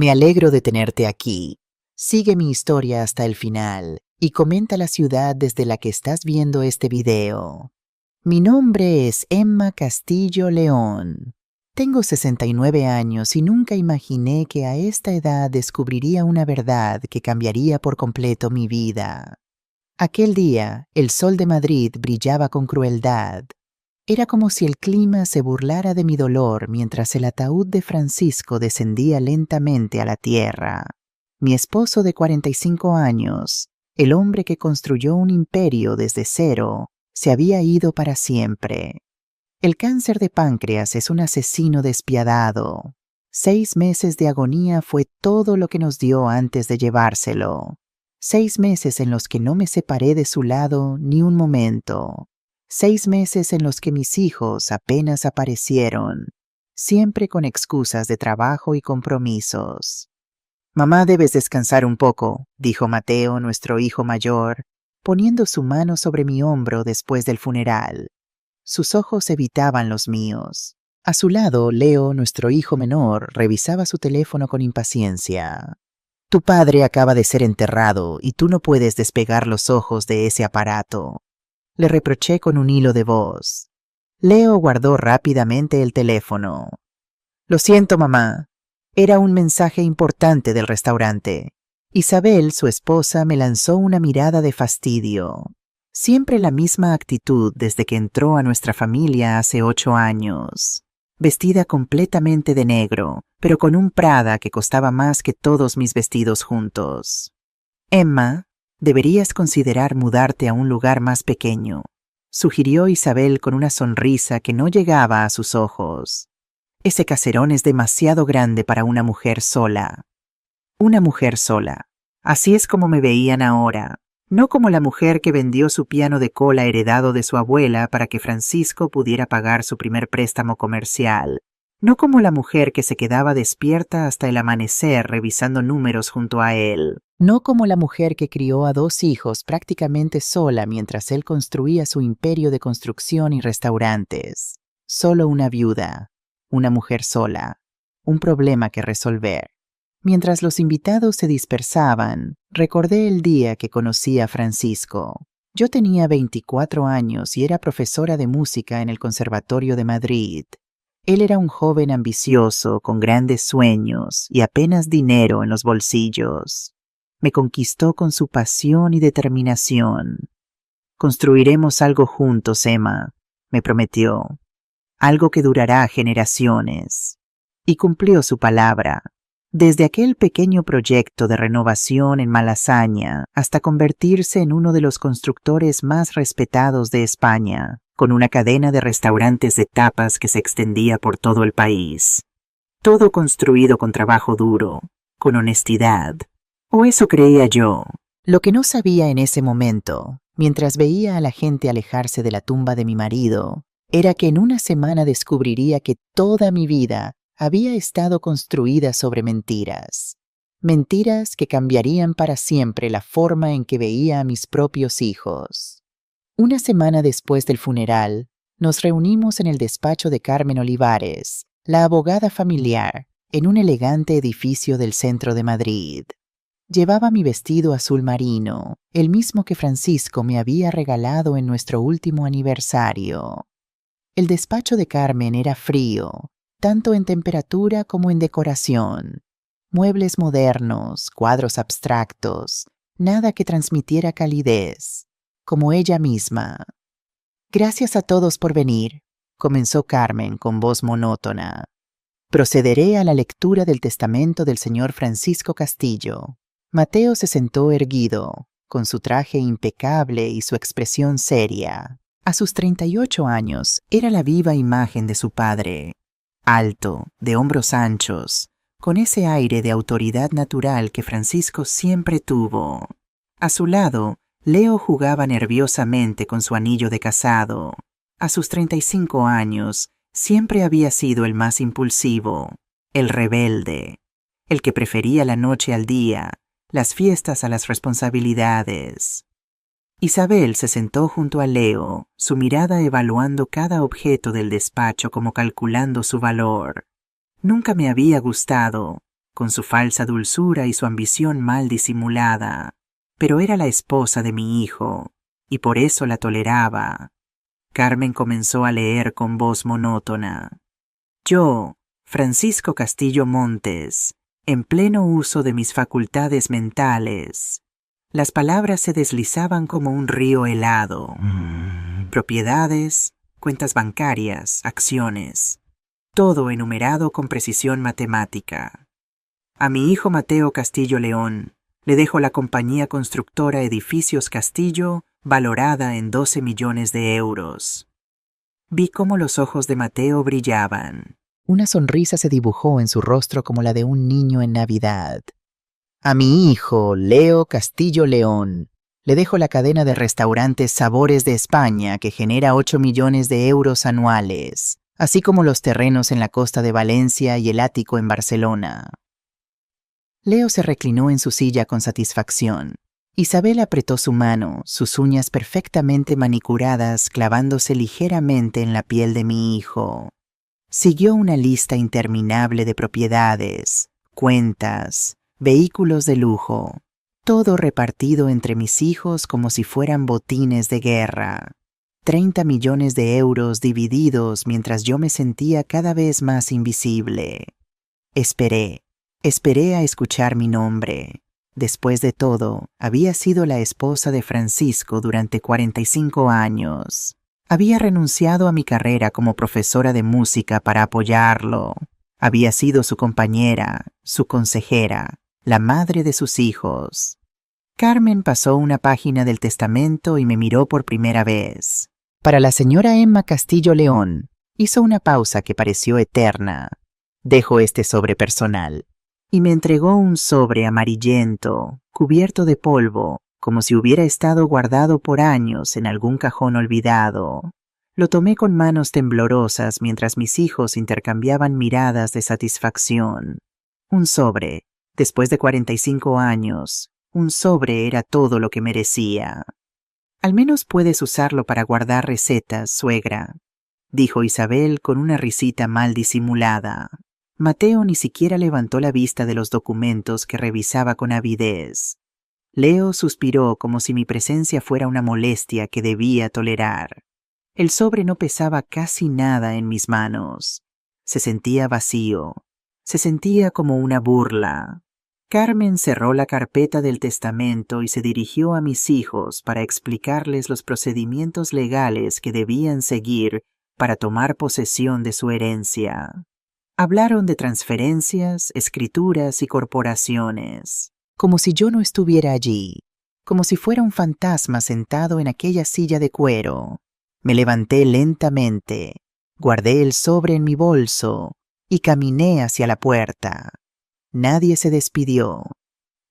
Me alegro de tenerte aquí. Sigue mi historia hasta el final y comenta la ciudad desde la que estás viendo este video. Mi nombre es Emma Castillo León. Tengo 69 años y nunca imaginé que a esta edad descubriría una verdad que cambiaría por completo mi vida. Aquel día, el sol de Madrid brillaba con crueldad. Era como si el clima se burlara de mi dolor mientras el ataúd de Francisco descendía lentamente a la tierra. Mi esposo de 45 años, el hombre que construyó un imperio desde cero, se había ido para siempre. El cáncer de páncreas es un asesino despiadado. 6 meses de agonía fue todo lo que nos dio antes de llevárselo. 6 meses en los que no me separé de su lado ni un momento. 6 meses en los que mis hijos apenas aparecieron, siempre con excusas de trabajo y compromisos. «Mamá, debes descansar un poco», dijo Mateo, nuestro hijo mayor, poniendo su mano sobre mi hombro después del funeral. Sus ojos evitaban los míos. A su lado, Leo, nuestro hijo menor, revisaba su teléfono con impaciencia. «Tu padre acaba de ser enterrado y tú no puedes despegar los ojos de ese aparato», le reproché con un hilo de voz. Leo guardó rápidamente el teléfono. «Lo siento, mamá. Era un mensaje importante del restaurante». Isabel, su esposa, me lanzó una mirada de fastidio. Siempre la misma actitud desde que entró a nuestra familia hace 8 años. Vestida completamente de negro, pero con un Prada que costaba más que todos mis vestidos juntos. «Emma, deberías considerar mudarte a un lugar más pequeño», sugirió Isabel con una sonrisa que no llegaba a sus ojos. «Ese caserón es demasiado grande para una mujer sola». Una mujer sola. Así es como me veían ahora. No como la mujer que vendió su piano de cola heredado de su abuela para que Francisco pudiera pagar su primer préstamo comercial. No como la mujer que se quedaba despierta hasta el amanecer revisando números junto a él. No como la mujer que crió a 2 hijos prácticamente sola mientras él construía su imperio de construcción y restaurantes. Solo una viuda, una mujer sola, un problema que resolver. Mientras los invitados se dispersaban, recordé el día que conocí a Francisco. Yo tenía 24 años y era profesora de música en el Conservatorio de Madrid. Él era un joven ambicioso, con grandes sueños y apenas dinero en los bolsillos. Me conquistó con su pasión y determinación. «Construiremos algo juntos, Emma», me prometió. «Algo que durará generaciones». Y cumplió su palabra. Desde aquel pequeño proyecto de renovación en Malasaña hasta convertirse en uno de los constructores más respetados de España, con una cadena de restaurantes de tapas que se extendía por todo el país. Todo construido con trabajo duro, con honestidad. O eso creía yo. Lo que no sabía en ese momento, mientras veía a la gente alejarse de la tumba de mi marido, era que en una semana descubriría que toda mi vida había estado construida sobre mentiras. Mentiras que cambiarían para siempre la forma en que veía a mis propios hijos. Una semana después del funeral, nos reunimos en el despacho de Carmen Olivares, la abogada familiar, en un elegante edificio del centro de Madrid. Llevaba mi vestido azul marino, el mismo que Francisco me había regalado en nuestro último aniversario. El despacho de Carmen era frío, tanto en temperatura como en decoración. Muebles modernos, cuadros abstractos, nada que transmitiera calidez, como ella misma. «Gracias a todos por venir», comenzó Carmen con voz monótona. «Procederé a la lectura del testamento del señor Francisco Castillo». Mateo se sentó erguido, con su traje impecable y su expresión seria. A sus 38 años era la viva imagen de su padre. Alto, de hombros anchos, con ese aire de autoridad natural que Francisco siempre tuvo. A su lado, Leo jugaba nerviosamente con su anillo de casado. A sus 35 años, siempre había sido el más impulsivo, el rebelde, el que prefería la noche al día, las fiestas a las responsabilidades. Isabel se sentó junto a Leo, su mirada evaluando cada objeto del despacho como calculando su valor. Nunca me había gustado, con su falsa dulzura y su ambición mal disimulada, pero era la esposa de mi hijo, y por eso la toleraba. Carmen comenzó a leer con voz monótona. Yo, Francisco Castillo Montes, en pleno uso de mis facultades mentales. Las palabras se deslizaban como un río helado. Propiedades, cuentas bancarias, acciones. Todo enumerado con precisión matemática. A mi hijo Mateo Castillo León le dejo la compañía constructora Edificios Castillo, valorada en 12 millones de euros. Vi cómo los ojos de Mateo brillaban. Una sonrisa se dibujó en su rostro como la de un niño en Navidad. A mi hijo, Leo Castillo León, le dejo la cadena de restaurantes Sabores de España que genera 8 millones de euros anuales, así como los terrenos en la costa de Valencia y el ático en Barcelona. Leo se reclinó en su silla con satisfacción. Isabel apretó su mano, sus uñas perfectamente manicuradas clavándose ligeramente en la piel de mi hijo. Siguió una lista interminable de propiedades, cuentas, vehículos de lujo, todo repartido entre mis hijos como si fueran botines de guerra. 30 millones de euros divididos mientras yo me sentía cada vez más invisible. Esperé a escuchar mi nombre. Después de todo, había sido la esposa de Francisco durante 45 años. Había renunciado a mi carrera como profesora de música para apoyarlo. Había sido su compañera, su consejera, la madre de sus hijos. Carmen pasó una página del testamento y me miró por primera vez. Para la señora Emma Castillo León, hizo una pausa que pareció eterna. Dejó este sobre personal. Y me entregó un sobre amarillento, cubierto de polvo, como si hubiera estado guardado por años en algún cajón olvidado. Lo tomé con manos temblorosas mientras mis hijos intercambiaban miradas de satisfacción. Un sobre, después de 45 años, un sobre era todo lo que merecía. Al menos puedes usarlo para guardar recetas, suegra, dijo Isabel con una risita mal disimulada. Mateo ni siquiera levantó la vista de los documentos que revisaba con avidez. Leo suspiró como si mi presencia fuera una molestia que debía tolerar. El sobre no pesaba casi nada en mis manos. Se sentía vacío. Se sentía como una burla. Carmen cerró la carpeta del testamento y se dirigió a mis hijos para explicarles los procedimientos legales que debían seguir para tomar posesión de su herencia. Hablaron de transferencias, escrituras y corporaciones, como si yo no estuviera allí, como si fuera un fantasma sentado en aquella silla de cuero. Me levanté lentamente, guardé el sobre en mi bolso y caminé hacia la puerta. Nadie se despidió.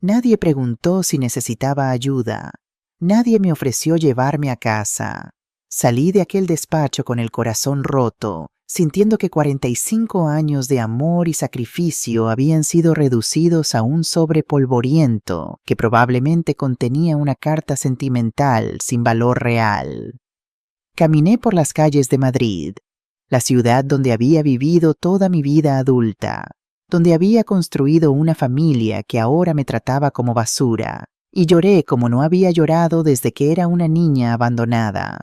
Nadie preguntó si necesitaba ayuda. Nadie me ofreció llevarme a casa. Salí de aquel despacho con el corazón roto, sintiendo que 45 años de amor y sacrificio habían sido reducidos a un sobre polvoriento que probablemente contenía una carta sentimental sin valor real. Caminé por las calles de Madrid, la ciudad donde había vivido toda mi vida adulta, donde había construido una familia que ahora me trataba como basura, y lloré como no había llorado desde que era una niña abandonada.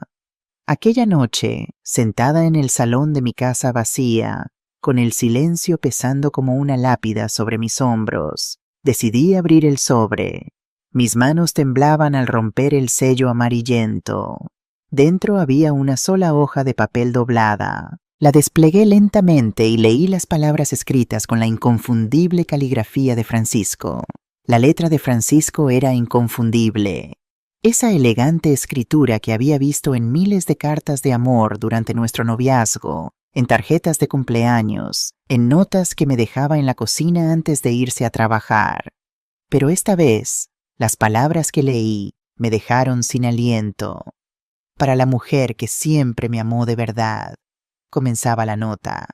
Aquella noche, sentada en el salón de mi casa vacía, con el silencio pesando como una lápida sobre mis hombros, decidí abrir el sobre. Mis manos temblaban al romper el sello amarillento. Dentro había una sola hoja de papel doblada. La desplegué lentamente y leí las palabras escritas con la inconfundible caligrafía de Francisco. La letra de Francisco era inconfundible. Esa elegante escritura que había visto en miles de cartas de amor durante nuestro noviazgo, en tarjetas de cumpleaños, en notas que me dejaba en la cocina antes de irse a trabajar. Pero esta vez, las palabras que leí me dejaron sin aliento. Para la mujer que siempre me amó de verdad, comenzaba la nota,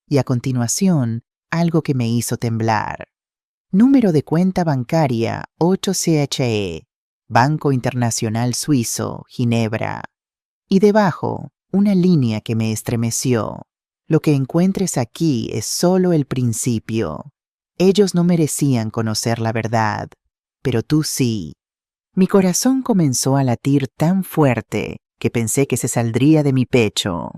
y a continuación, algo que me hizo temblar. Número de cuenta bancaria 8CHE. Banco Internacional Suizo, Ginebra. Y debajo, una línea que me estremeció. Lo que encuentres aquí es solo el principio. Ellos no merecían conocer la verdad, pero tú sí. Mi corazón comenzó a latir tan fuerte que pensé que se saldría de mi pecho.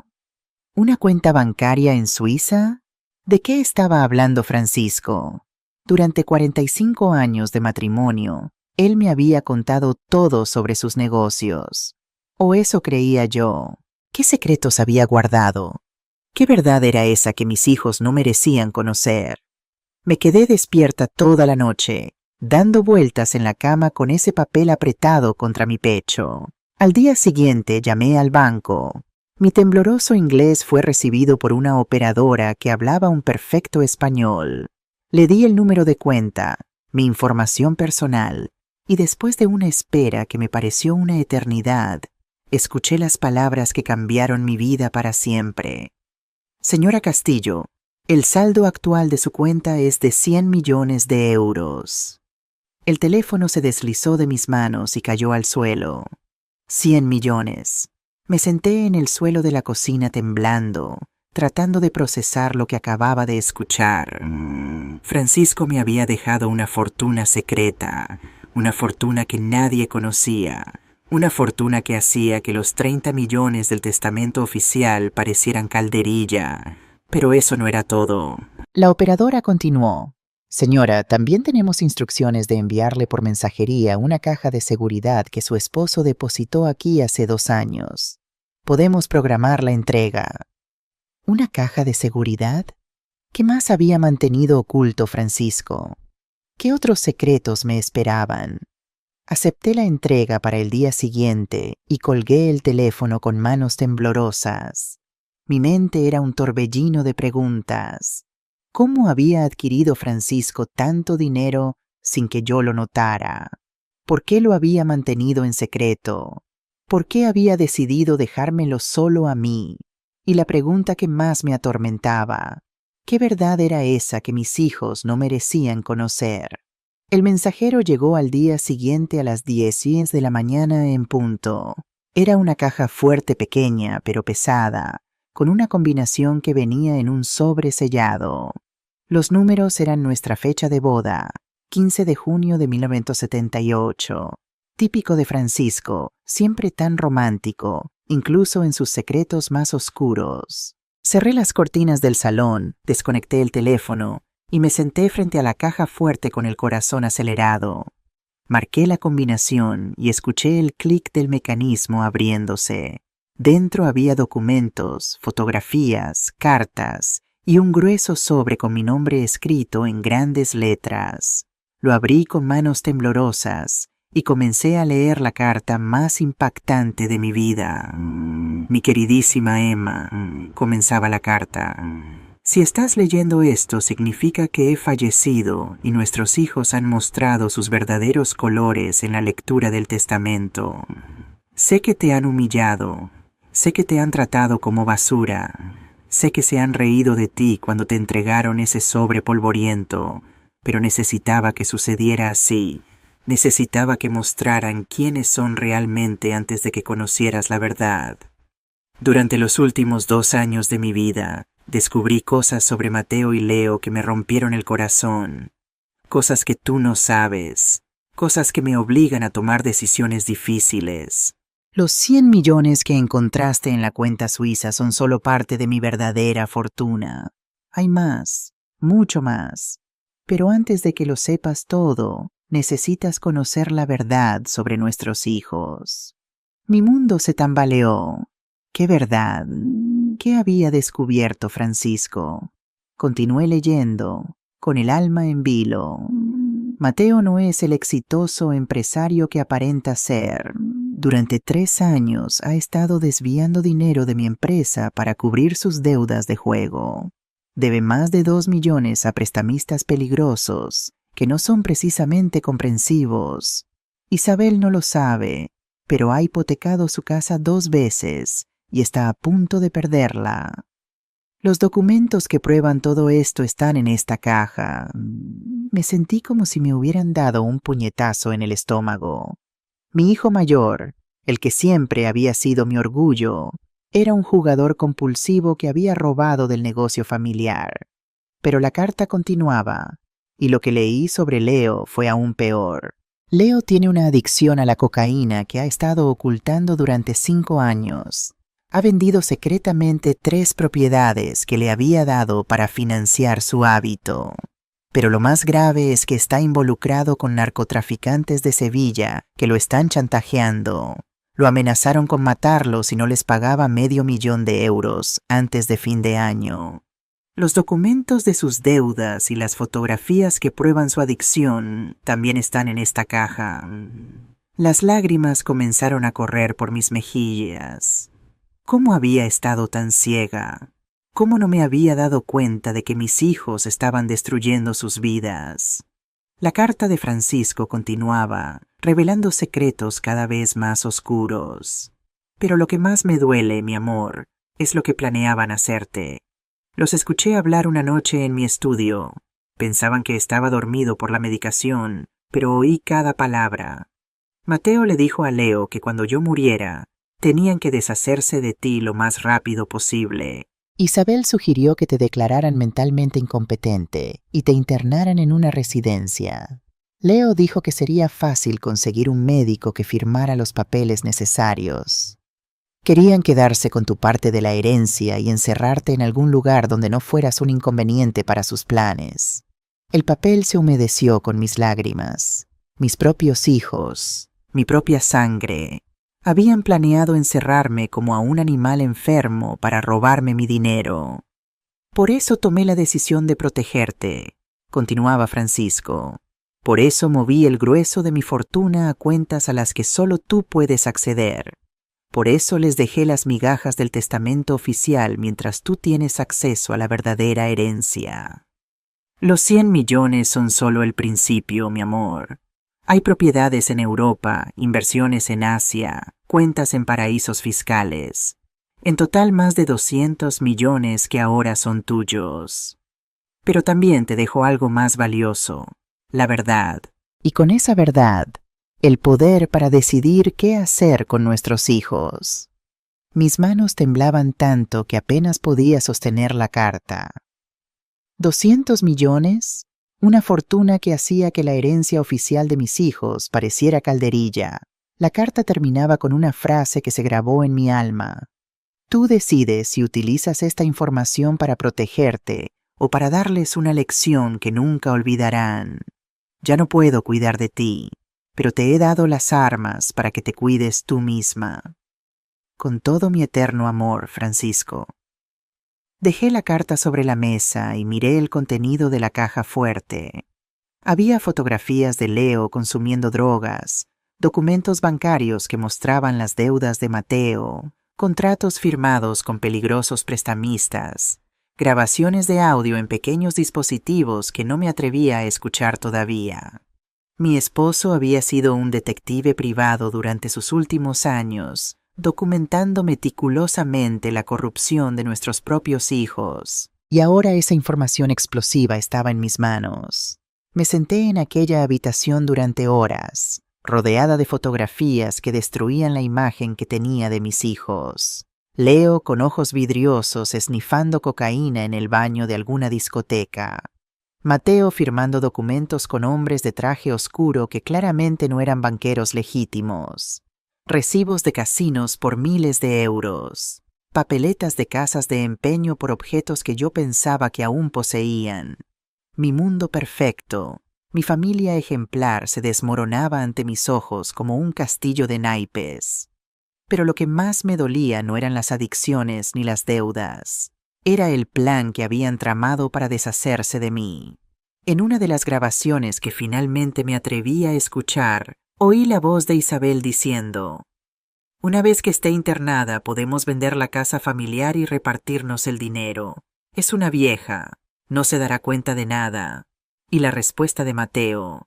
¿Una cuenta bancaria en Suiza? ¿De qué estaba hablando Francisco? Durante 45 años de matrimonio, él me había contado todo sobre sus negocios. O eso creía yo. ¿Qué secretos había guardado? ¿Qué verdad era esa que mis hijos no merecían conocer? Me quedé despierta toda la noche, dando vueltas en la cama con ese papel apretado contra mi pecho. Al día siguiente llamé al banco. Mi tembloroso inglés fue recibido por una operadora que hablaba un perfecto español. Le di el número de cuenta, mi información personal, y después de una espera que me pareció una eternidad, escuché las palabras que cambiaron mi vida para siempre. Señora Castillo, el saldo actual de su cuenta es de 100 millones de euros. El teléfono se deslizó de mis manos y cayó al suelo. 100 millones. Me senté en el suelo de la cocina temblando, tratando de procesar lo que acababa de escuchar. Francisco me había dejado una fortuna secreta, una fortuna que nadie conocía, una fortuna que hacía que los 30 millones del testamento oficial parecieran calderilla. Pero eso no era todo. La operadora continuó. Señora, también tenemos instrucciones de enviarle por mensajería una caja de seguridad que su esposo depositó aquí hace 2 años. Podemos programar la entrega. ¿Una caja de seguridad? ¿Qué más había mantenido oculto Francisco? ¿Qué otros secretos me esperaban? Acepté la entrega para el día siguiente y colgué el teléfono con manos temblorosas. Mi mente era un torbellino de preguntas. ¿Cómo había adquirido Francisco tanto dinero sin que yo lo notara? ¿Por qué lo había mantenido en secreto? ¿Por qué había decidido dejármelo solo a mí? Y la pregunta que más me atormentaba, ¿qué verdad era esa que mis hijos no merecían conocer? El mensajero llegó al día siguiente a las 10 de la mañana en punto. Era una caja fuerte pequeña, pero pesada, con una combinación que venía en un sobre sellado. Los números eran nuestra fecha de boda, 15 de junio de 1978. Típico de Francisco, siempre tan romántico, incluso en sus secretos más oscuros. Cerré las cortinas del salón, desconecté el teléfono y me senté frente a la caja fuerte con el corazón acelerado. Marqué la combinación y escuché el clic del mecanismo abriéndose. Dentro había documentos, fotografías, cartas y un grueso sobre con mi nombre escrito en grandes letras. Lo abrí con manos temblorosas y comencé a leer la carta más impactante de mi vida. Mi queridísima Emma, comenzaba la carta. Si estás leyendo esto, significa que he fallecido y nuestros hijos han mostrado sus verdaderos colores en la lectura del testamento. Sé que te han humillado, sé que te han tratado como basura, sé que se han reído de ti cuando te entregaron ese sobre polvoriento, pero necesitaba que sucediera así. Necesitaba que mostraran quiénes son realmente antes de que conocieras la verdad. Durante los últimos 2 años de mi vida, descubrí cosas sobre Mateo y Leo que me rompieron el corazón. Cosas que tú no sabes. Cosas que me obligan a tomar decisiones difíciles. Los 100 millones que encontraste en la cuenta suiza son solo parte de mi verdadera fortuna. Hay más, mucho más. Pero antes de que lo sepas todo, necesitas conocer la verdad sobre nuestros hijos. Mi mundo se tambaleó. ¿Qué verdad? ¿Qué había descubierto Francisco? Continué leyendo, con el alma en vilo. Mateo no es el exitoso empresario que aparenta ser. Durante 3 años ha estado desviando dinero de mi empresa para cubrir sus deudas de juego. Debe más de 2 millones a prestamistas peligrosos, que no son precisamente comprensivos. Isabel no lo sabe, pero ha hipotecado su casa 2 veces y está a punto de perderla. Los documentos que prueban todo esto están en esta caja. Me sentí como si me hubieran dado un puñetazo en el estómago. Mi hijo mayor, el que siempre había sido mi orgullo, era un jugador compulsivo que había robado del negocio familiar. Pero la carta continuaba. Y lo que leí sobre Leo fue aún peor. Leo tiene una adicción a la cocaína que ha estado ocultando durante 5 años. Ha vendido secretamente 3 propiedades que le había dado para financiar su hábito. Pero lo más grave es que está involucrado con narcotraficantes de Sevilla que lo están chantajeando. Lo amenazaron con matarlo si no les pagaba $500,000 antes de fin de año. Los documentos de sus deudas y las fotografías que prueban su adicción también están en esta caja. Las lágrimas comenzaron a correr por mis mejillas. ¿Cómo había estado tan ciega? ¿Cómo no me había dado cuenta de que mis hijos estaban destruyendo sus vidas? La carta de Francisco continuaba, revelando secretos cada vez más oscuros. Pero lo que más me duele, mi amor, es lo que planeaban hacerte. Los escuché hablar una noche en mi estudio. Pensaban que estaba dormido por la medicación, pero oí cada palabra. Mateo le dijo a Leo que cuando yo muriera, tenían que deshacerse de ti lo más rápido posible. Isabel sugirió que te declararan mentalmente incompetente y te internaran en una residencia. Leo dijo que sería fácil conseguir un médico que firmara los papeles necesarios. Querían quedarse con tu parte de la herencia y encerrarte en algún lugar donde no fueras un inconveniente para sus planes. El papel se humedeció con mis lágrimas. Mis propios hijos, mi propia sangre, habían planeado encerrarme como a un animal enfermo para robarme mi dinero. Por eso tomé la decisión de protegerte, continuaba Francisco. Por eso moví el grueso de mi fortuna a cuentas a las que solo tú puedes acceder. Por eso les dejé las migajas del testamento oficial mientras tú tienes acceso a la verdadera herencia. Los 100 millones son solo el principio, mi amor. Hay propiedades en Europa, inversiones en Asia, cuentas en paraísos fiscales. En total más de 200 millones que ahora son tuyos. Pero también te dejo algo más valioso, la verdad. Y con esa verdad, el poder para decidir qué hacer con nuestros hijos. Mis manos temblaban tanto que apenas podía sostener la carta. ¿200 millones? Una fortuna que hacía que la herencia oficial de mis hijos pareciera calderilla. La carta terminaba con una frase que se grabó en mi alma. Tú decides si utilizas esta información para protegerte o para darles una lección que nunca olvidarán. Ya no puedo cuidar de ti, pero te he dado las armas para que te cuides tú misma. Con todo mi eterno amor, Francisco. Dejé la carta sobre la mesa y miré el contenido de la caja fuerte. Había fotografías de Leo consumiendo drogas, documentos bancarios que mostraban las deudas de Mateo, contratos firmados con peligrosos prestamistas, grabaciones de audio en pequeños dispositivos que no me atrevía a escuchar todavía. Mi esposo había sido un detective privado durante sus últimos años, documentando meticulosamente la corrupción de nuestros propios hijos. Y ahora esa información explosiva estaba en mis manos. Me senté en aquella habitación durante horas, rodeada de fotografías que destruían la imagen que tenía de mis hijos. Leo con ojos vidriosos esnifando cocaína en el baño de alguna discoteca. Mateo firmando documentos con hombres de traje oscuro que claramente no eran banqueros legítimos. Recibos de casinos por miles de euros. Papeletas de casas de empeño por objetos que yo pensaba que aún poseían. Mi mundo perfecto, mi familia ejemplar se desmoronaba ante mis ojos como un castillo de naipes. Pero lo que más me dolía no eran las adicciones ni las deudas. Era el plan que habían tramado para deshacerse de mí. En una de las grabaciones que finalmente me atreví a escuchar, oí la voz de Isabel diciendo: «Una vez que esté internada, podemos vender la casa familiar y repartirnos el dinero. Es una vieja, no se dará cuenta de nada». Y la respuesta de Mateo: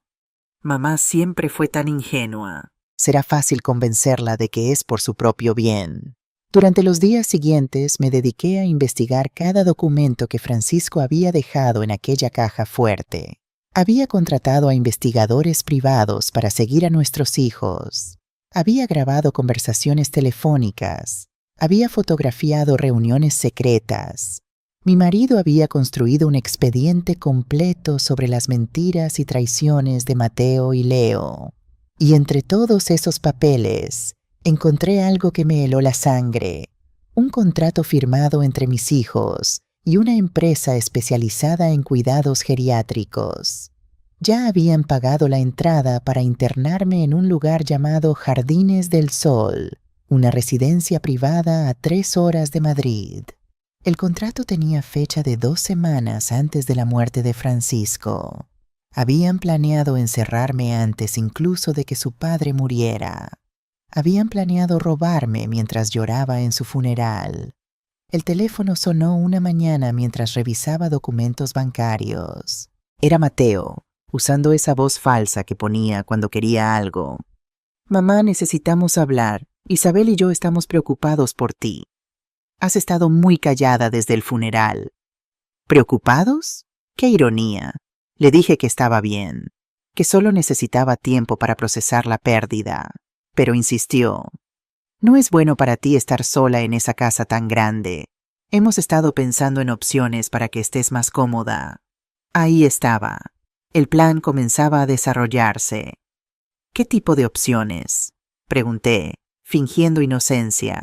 «Mamá siempre fue tan ingenua. Será fácil convencerla de que es por su propio bien». Durante los días siguientes me dediqué a investigar cada documento que Francisco había dejado en aquella caja fuerte. Había contratado a investigadores privados para seguir a nuestros hijos. Había grabado conversaciones telefónicas. Había fotografiado reuniones secretas. Mi marido había construido un expediente completo sobre las mentiras y traiciones de Mateo y Leo. Y entre todos esos papeles, encontré algo que me heló la sangre, un contrato firmado entre mis hijos y una empresa especializada en cuidados geriátricos. Ya habían pagado la entrada para internarme en un lugar llamado Jardines del Sol, una residencia privada a 3 horas de Madrid. El contrato tenía fecha de 2 semanas antes de la muerte de Francisco. Habían planeado encerrarme antes incluso de que su padre muriera. Habían planeado robarme mientras lloraba en su funeral. El teléfono sonó una mañana mientras revisaba documentos bancarios. Era Mateo, usando esa voz falsa que ponía cuando quería algo. «Mamá, necesitamos hablar. Isabel y yo estamos preocupados por ti. Has estado muy callada desde el funeral». ¿Preocupados? ¡Qué ironía! Le dije que estaba bien, que solo necesitaba tiempo para procesar la pérdida, pero insistió. «No es bueno para ti estar sola en esa casa tan grande. Hemos estado pensando en opciones para que estés más cómoda». Ahí estaba. El plan comenzaba a desarrollarse. «¿Qué tipo de opciones?», pregunté, fingiendo inocencia.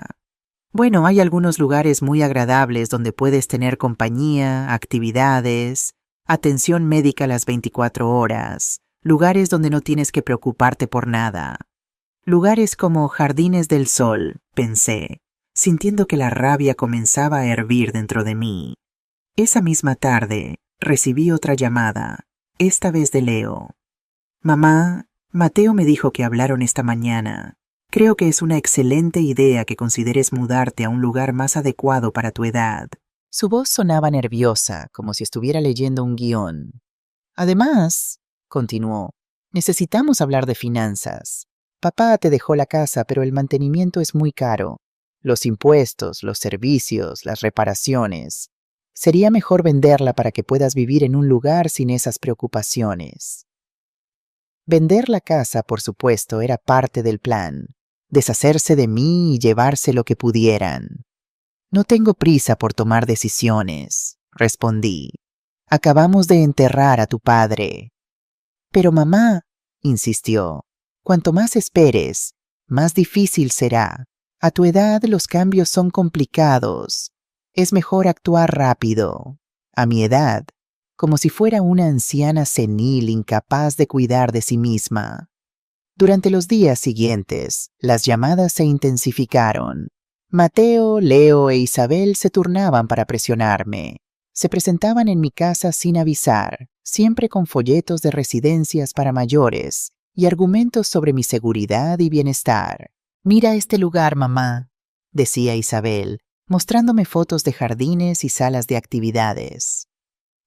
«Bueno, hay algunos lugares muy agradables donde puedes tener compañía, actividades, atención médica las 24 horas, lugares donde no tienes que preocuparte por nada. Lugares como Jardines del Sol», pensé, sintiendo que la rabia comenzaba a hervir dentro de mí. Esa misma tarde, recibí otra llamada, esta vez de Leo. «Mamá, Mateo me dijo que hablaron esta mañana. Creo que es una excelente idea que consideres mudarte a un lugar más adecuado para tu edad». Su voz sonaba nerviosa, como si estuviera leyendo un guión. «Además», continuó, «necesitamos hablar de finanzas. Papá te dejó la casa, pero el mantenimiento es muy caro. Los impuestos, los servicios, las reparaciones. Sería mejor venderla para que puedas vivir en un lugar sin esas preocupaciones». Vender la casa, por supuesto, era parte del plan. Deshacerse de mí y llevarse lo que pudieran. «No tengo prisa por tomar decisiones», respondí. «Acabamos de enterrar a tu padre». «Pero mamá», insistió, «cuanto más esperes, más difícil será. A tu edad los cambios son complicados. Es mejor actuar rápido. A mi edad, como si fuera una anciana senil incapaz de cuidar de sí misma». Durante los días siguientes, las llamadas se intensificaron. Mateo, Leo e Isabel se turnaban para presionarme. Se presentaban en mi casa sin avisar, siempre con folletos de residencias para mayores y argumentos sobre mi seguridad y bienestar. «Mira este lugar, mamá», decía Isabel, mostrándome fotos de jardines y salas de actividades.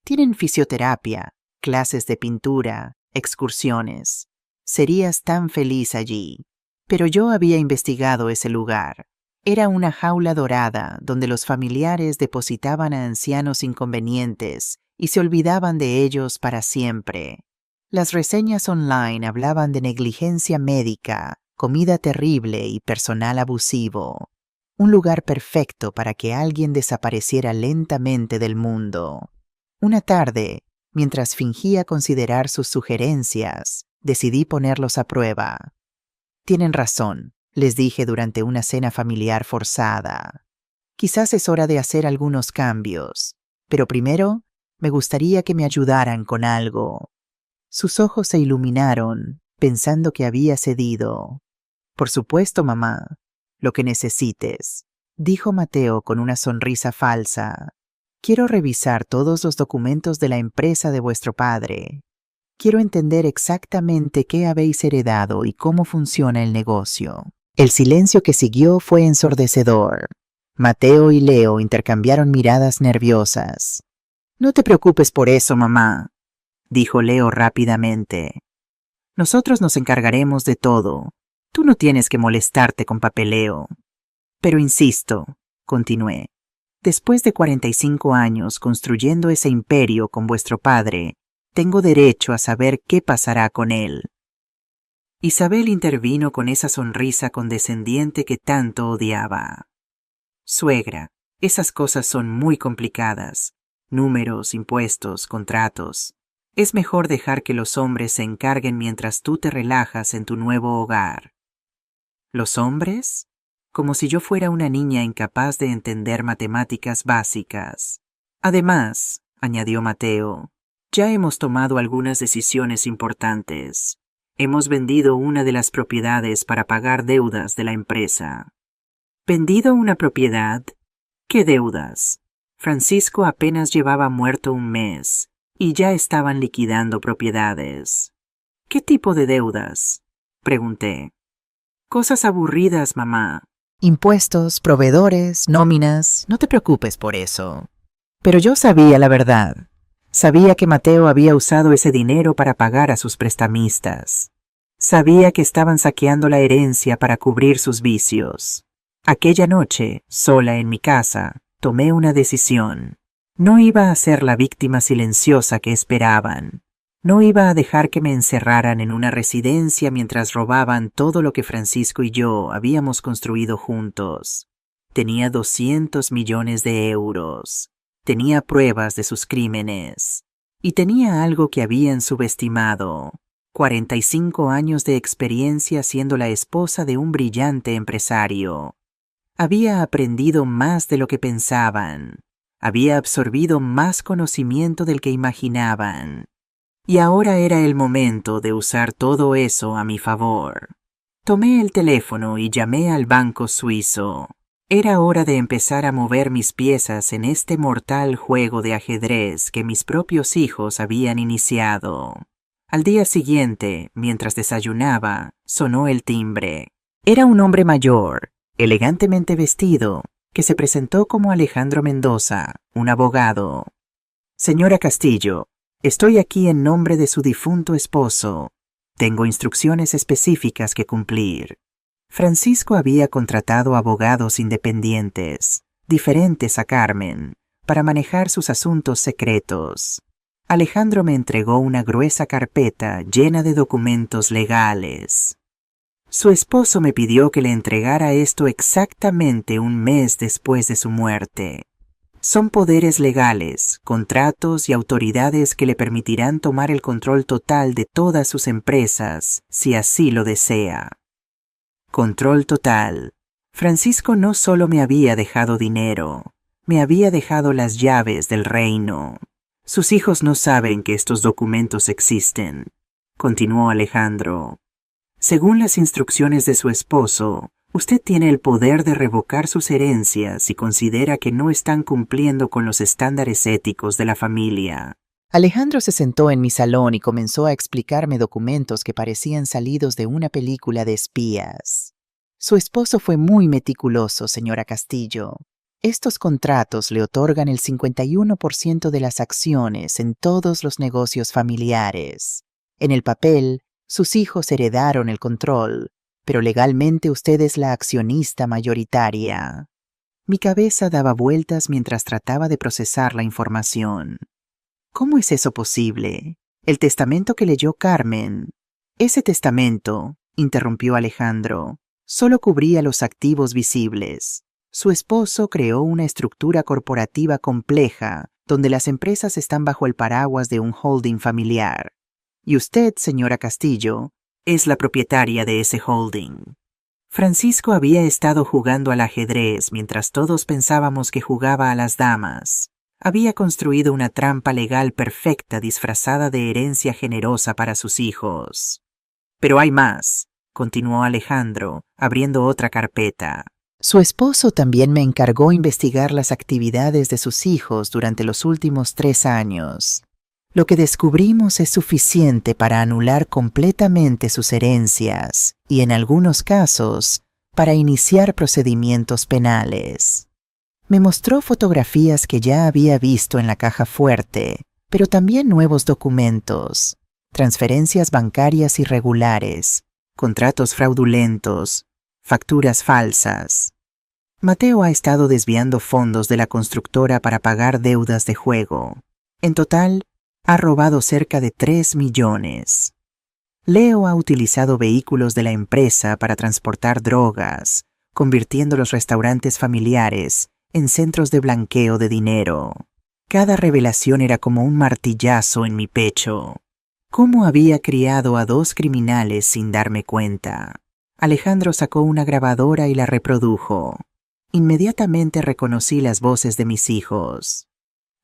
«Tienen fisioterapia, clases de pintura, excursiones. Serías tan feliz allí». Pero yo había investigado ese lugar. Era una jaula dorada donde los familiares depositaban a ancianos inconvenientes y se olvidaban de ellos para siempre. Las reseñas online hablaban de negligencia médica, comida terrible y personal abusivo. Un lugar perfecto para que alguien desapareciera lentamente del mundo. Una tarde, mientras fingía considerar sus sugerencias, decidí ponerlos a prueba. «Tienen razón», les dije durante una cena familiar forzada. «Quizás es hora de hacer algunos cambios, pero primero me gustaría que me ayudaran con algo». Sus ojos se iluminaron, pensando que había cedido. «Por supuesto, mamá, lo que necesites», dijo Mateo con una sonrisa falsa. «Quiero revisar todos los documentos de la empresa de vuestro padre. Quiero entender exactamente qué habéis heredado y cómo funciona el negocio». El silencio que siguió fue ensordecedor. Mateo y Leo intercambiaron miradas nerviosas. «No te preocupes por eso, mamá», dijo Leo rápidamente. «Nosotros nos encargaremos de todo. Tú no tienes que molestarte con papeleo». «Pero insisto», continué, «después de 45 años construyendo ese imperio con vuestro padre, tengo derecho a saber qué pasará con él». Isabel intervino con esa sonrisa condescendiente que tanto odiaba. «Suegra, Esas cosas son muy complicadas. Números, impuestos, contratos. Es mejor dejar que los hombres se encarguen mientras tú te relajas en tu nuevo hogar. ¿Los hombres? Como si yo fuera una niña incapaz de entender matemáticas básicas. Además, añadió Mateo, ya hemos tomado algunas decisiones importantes. Hemos vendido una de las propiedades para pagar deudas de la empresa. ¿Vendido una propiedad? ¿Qué deudas? Francisco apenas llevaba muerto un mes y ya estaban liquidando propiedades. ¿Qué tipo de deudas? Pregunté. Cosas aburridas, mamá. Impuestos, proveedores, nóminas, no te preocupes por eso. Pero yo sabía la verdad. Sabía que Mateo había usado ese dinero para pagar a sus prestamistas. Sabía que estaban saqueando la herencia para cubrir sus vicios. Aquella noche, sola en mi casa, tomé una decisión. No iba a ser la víctima silenciosa que esperaban. No iba a dejar que me encerraran en una residencia mientras robaban todo lo que Francisco y yo habíamos construido juntos. Tenía 200 millones de euros. Tenía pruebas de sus crímenes. Y tenía algo que habían subestimado. 45 años de experiencia siendo la esposa de un brillante empresario. Había aprendido más de lo que pensaban. Había absorbido más conocimiento del que imaginaban. Y ahora era el momento de usar todo eso a mi favor. Tomé el teléfono y llamé al banco suizo. Era hora de empezar a mover mis piezas en este mortal juego de ajedrez que mis propios hijos habían iniciado. Al día siguiente, mientras desayunaba, sonó el timbre. Era un hombre mayor, elegantemente vestido, que se presentó como Alejandro Mendoza, un abogado. Señora Castillo, estoy aquí en nombre de su difunto esposo. Tengo instrucciones específicas que cumplir. Francisco había contratado abogados independientes, diferentes a Carmen, para manejar sus asuntos secretos. Alejandro me entregó una gruesa carpeta llena de documentos legales. Su esposo me pidió que le entregara esto exactamente un mes después de su muerte. Son poderes legales, contratos y autoridades que le permitirán tomar el control total de todas sus empresas, si así lo desea. Control total. Francisco no solo me había dejado dinero, me había dejado las llaves del reino. Sus hijos no saben que estos documentos existen, continuó Alejandro. Según las instrucciones de su esposo, usted tiene el poder de revocar sus herencias si considera que no están cumpliendo con los estándares éticos de la familia. Alejandro se sentó en mi salón y comenzó a explicarme documentos que parecían salidos de una película de espías. Su esposo fue muy meticuloso, señora Castillo. Estos contratos le otorgan el 51% de las acciones en todos los negocios familiares. En el papel, sus hijos heredaron el control, pero legalmente usted es la accionista mayoritaria. Mi cabeza daba vueltas mientras trataba de procesar la información. ¿Cómo es eso posible? El testamento que leyó Carmen. Ese testamento, interrumpió Alejandro, solo cubría los activos visibles. Su esposo creó una estructura corporativa compleja donde las empresas están bajo el paraguas de un holding familiar. Y usted, señora Castillo, es la propietaria de ese holding. Francisco había estado jugando al ajedrez mientras todos pensábamos que jugaba a las damas. Había construido una trampa legal perfecta disfrazada de herencia generosa para sus hijos. Pero hay más, continuó Alejandro, abriendo otra carpeta. Su esposo también me encargó investigar las actividades de sus hijos durante los últimos 3 años. Lo que descubrimos es suficiente para anular completamente sus herencias y, en algunos casos, para iniciar procedimientos penales. Me mostró fotografías que ya había visto en la caja fuerte, pero también nuevos documentos, transferencias bancarias irregulares, contratos fraudulentos, facturas falsas. Mateo ha estado desviando fondos de la constructora para pagar deudas de juego. En total, ha robado cerca de 3 millones. Leo ha utilizado vehículos de la empresa para transportar drogas, convirtiendo los restaurantes familiares en centros de blanqueo de dinero. Cada revelación era como un martillazo en mi pecho. ¿Cómo había criado a 2 criminales sin darme cuenta? Alejandro sacó una grabadora y la reprodujo. Inmediatamente reconocí las voces de mis hijos.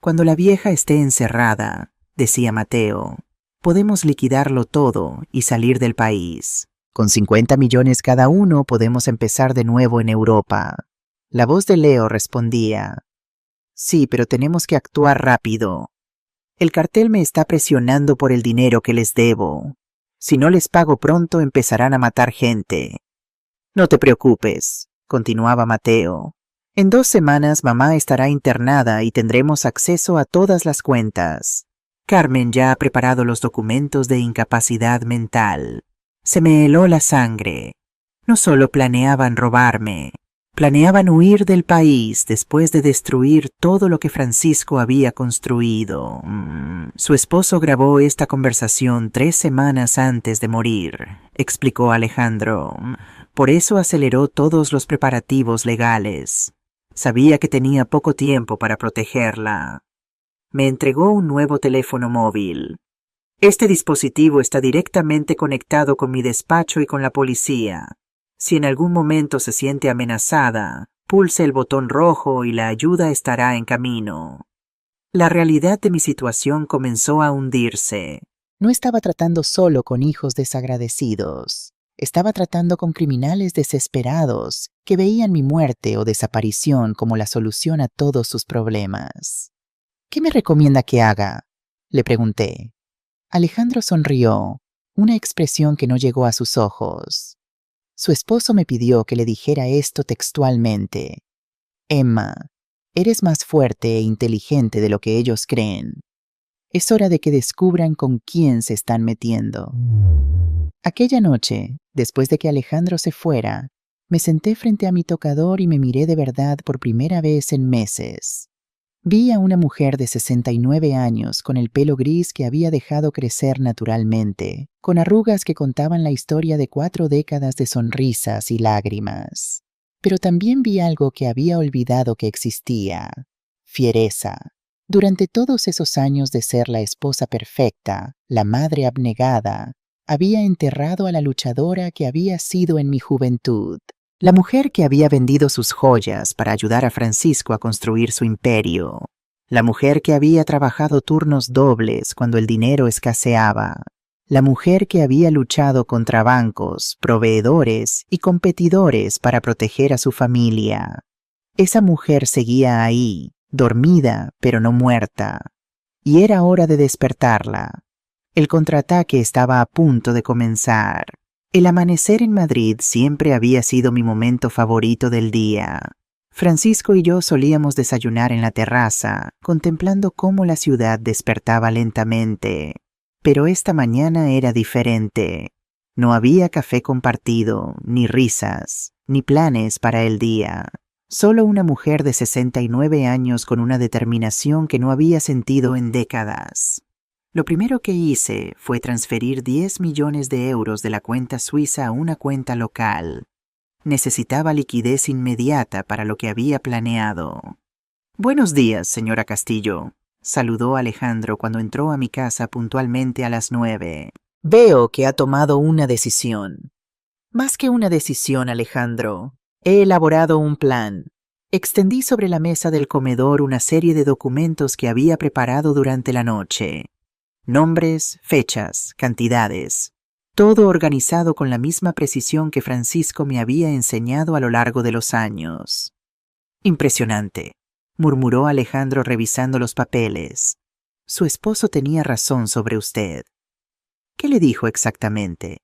Cuando la vieja esté encerrada, decía Mateo, podemos liquidarlo todo y salir del país. Con 50 millones cada uno podemos empezar de nuevo en Europa. La voz de Leo respondía, sí, pero tenemos que actuar rápido. El cartel me está presionando por el dinero que les debo. Si no les pago pronto, empezarán a matar gente. No te preocupes, continuaba Mateo. En 2 semanas mamá estará internada y tendremos acceso a todas las cuentas. Carmen ya ha preparado los documentos de incapacidad mental. Se me heló la sangre. No solo planeaban robarme, planeaban huir del país después de destruir todo lo que Francisco había construido. Su esposo grabó esta conversación 3 semanas antes de morir, explicó Alejandro. Por eso aceleró todos los preparativos legales. Sabía que tenía poco tiempo para protegerla. Me entregó un nuevo teléfono móvil. Este dispositivo está directamente conectado con mi despacho y con la policía. Si en algún momento se siente amenazada, pulse el botón rojo y la ayuda estará en camino. La realidad de mi situación comenzó a hundirse. No estaba tratando solo con hijos desagradecidos. Estaba tratando con criminales desesperados que veían mi muerte o desaparición como la solución a todos sus problemas. ¿Qué me recomienda que haga?, le pregunté. Alejandro sonrió, una expresión que no llegó a sus ojos. Su esposo me pidió que le dijera esto textualmente. Emma, eres más fuerte e inteligente de lo que ellos creen. Es hora de que descubran con quién se están metiendo. Aquella noche, después de que Alejandro se fuera, me senté frente a mi tocador y me miré de verdad por primera vez en meses. Vi a una mujer de 69 años con el pelo gris que había dejado crecer naturalmente, con arrugas que contaban la historia de 4 décadas de sonrisas y lágrimas. Pero también vi algo que había olvidado que existía: fiereza. Durante todos esos años de ser la esposa perfecta, la madre abnegada, había enterrado a la luchadora que había sido en mi juventud. La mujer que había vendido sus joyas para ayudar a Francisco a construir su imperio. La mujer que había trabajado turnos dobles cuando el dinero escaseaba. La mujer que había luchado contra bancos, proveedores y competidores para proteger a su familia. Esa mujer seguía ahí, dormida pero no muerta. Y era hora de despertarla. El contraataque estaba a punto de comenzar. El amanecer en Madrid siempre había sido mi momento favorito del día. Francisco y yo solíamos desayunar en la terraza, contemplando cómo la ciudad despertaba lentamente. Pero esta mañana era diferente. No había café compartido, ni risas, ni planes para el día. Solo una mujer de 69 años con una determinación que no había sentido en décadas. Lo primero que hice fue transferir 10 millones de euros de la cuenta suiza a una cuenta local. Necesitaba liquidez inmediata para lo que había planeado. «Buenos días, señora Castillo», saludó Alejandro cuando entró a mi casa puntualmente a las 9. «Veo que ha tomado una decisión». «Más que una decisión, Alejandro. He elaborado un plan». Extendí sobre la mesa del comedor una serie de documentos que había preparado durante la noche. Nombres, fechas, cantidades, todo organizado con la misma precisión que Francisco me había enseñado a lo largo de los años. «Impresionante», murmuró Alejandro revisando los papeles. «Su esposo tenía razón sobre usted». «¿Qué le dijo exactamente?»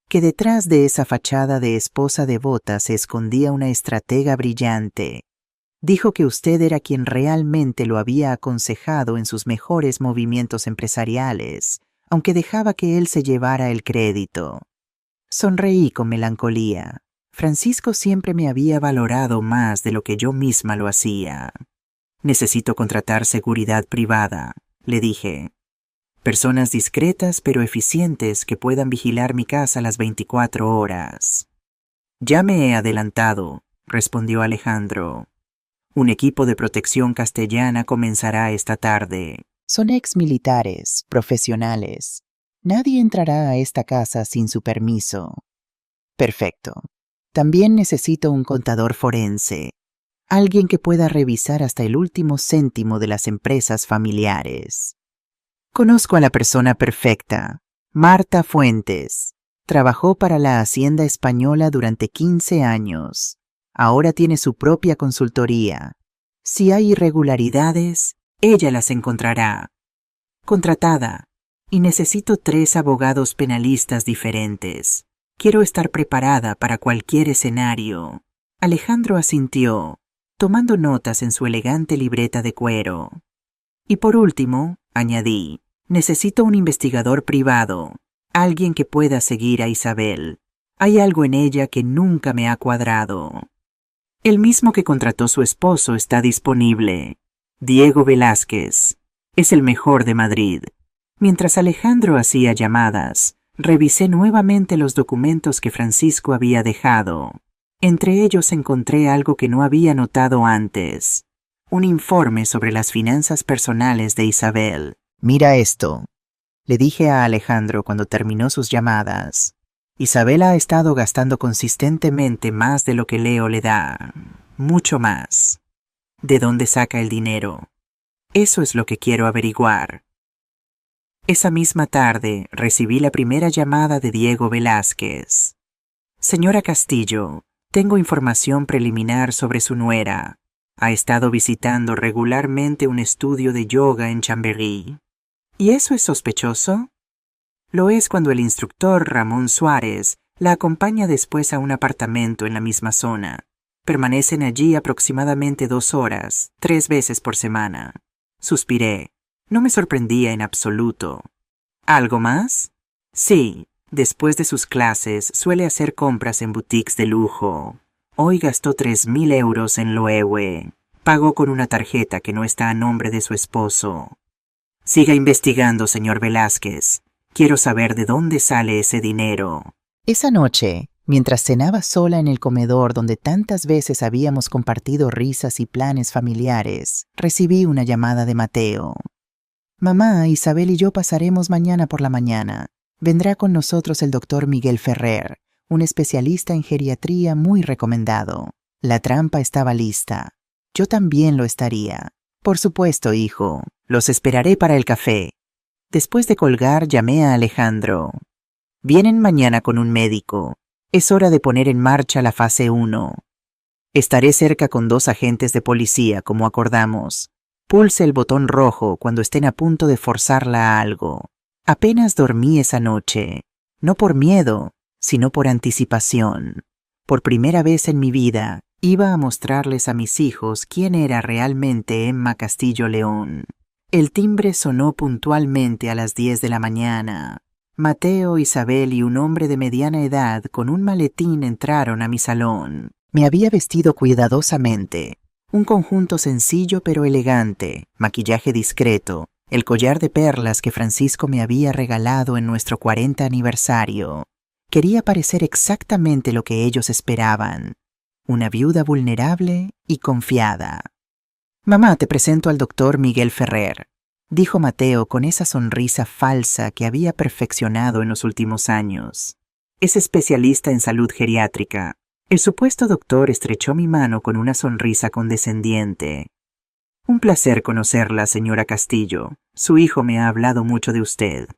«Que detrás de esa fachada de esposa devota se escondía una estratega brillante. Dijo que usted era quien realmente lo había aconsejado en sus mejores movimientos empresariales, aunque dejaba que él se llevara el crédito». Sonreí con melancolía. Francisco siempre me había valorado más de lo que yo misma lo hacía. «Necesito contratar seguridad privada», le dije. «Personas discretas pero eficientes que puedan vigilar mi casa las 24 horas». «Ya me he adelantado», respondió Alejandro. Un equipo de protección castellana comenzará esta tarde. Son exmilitares, profesionales. Nadie entrará a esta casa sin su permiso. Perfecto. También necesito un contador forense. Alguien que pueda revisar hasta el último céntimo de las empresas familiares. Conozco a la persona perfecta. Marta Fuentes. Trabajó para la Hacienda Española durante 15 años. Ahora tiene su propia consultoría. Si hay irregularidades, ella las encontrará. Contratada. Y necesito 3 abogados penalistas diferentes. Quiero estar preparada para cualquier escenario. Alejandro asintió, tomando notas en su elegante libreta de cuero. Y por último, añadí, necesito un investigador privado, alguien que pueda seguir a Isabel. Hay algo en ella que nunca me ha cuadrado. El mismo que contrató su esposo está disponible. Diego Velázquez. Es el mejor de Madrid. Mientras Alejandro hacía llamadas, revisé nuevamente los documentos que Francisco había dejado. Entre ellos encontré algo que no había notado antes. Un informe sobre las finanzas personales de Isabel. Mira esto, Le dije a Alejandro cuando terminó sus llamadas. Isabel ha estado gastando consistentemente más de lo que Leo le da. Mucho más. ¿De dónde saca el dinero? Eso es lo que quiero averiguar. Esa misma tarde recibí la primera llamada de Diego Velázquez. Señora Castillo, tengo información preliminar sobre su nuera. Ha estado visitando regularmente un estudio de yoga en Chamberí. ¿Y eso es sospechoso? Lo es cuando el instructor Ramón Suárez la acompaña después a un apartamento en la misma zona. Permanecen allí aproximadamente 2 horas, 3 veces por semana. Suspiré. No me sorprendía en absoluto. ¿Algo más? Sí, después de sus clases suele hacer compras en boutiques de lujo. Hoy gastó 3.000 euros en Loewe. Pagó con una tarjeta que no está a nombre de su esposo. Siga investigando, señor Velázquez. Quiero saber de dónde sale ese dinero. Esa noche, mientras cenaba sola en el comedor donde tantas veces habíamos compartido risas y planes familiares, recibí una llamada de Mateo. Mamá, Isabel y yo pasaremos mañana por la mañana. Vendrá con nosotros el doctor Miguel Ferrer, un especialista en geriatría muy recomendado. La trampa estaba lista. Yo también lo estaría. Por supuesto, hijo. Los esperaré para el café. Después de colgar, llamé a Alejandro. Vienen mañana con un médico. Es hora de poner en marcha la fase 1. Estaré cerca con 2 agentes de policía, como acordamos. Pulse el botón rojo cuando estén a punto de forzarla a algo. Apenas dormí esa noche. No por miedo, sino por anticipación. Por primera vez en mi vida, iba a mostrarles a mis hijos quién era realmente Emma Castillo León. El timbre sonó puntualmente a las 10 de la mañana. Mateo, Isabel y un hombre de mediana edad con un maletín entraron a mi salón. Me había vestido cuidadosamente. Un conjunto sencillo pero elegante, maquillaje discreto, el collar de perlas que Francisco me había regalado en nuestro 40 aniversario. Quería parecer exactamente lo que ellos esperaban. Una viuda vulnerable y confiada. Mamá, te presento al doctor Miguel Ferrer, dijo Mateo con esa sonrisa falsa que había perfeccionado en los últimos años. Es especialista en salud geriátrica. El supuesto doctor estrechó mi mano con una sonrisa condescendiente. Un placer conocerla, señora Castillo. Su hijo me ha hablado mucho de usted.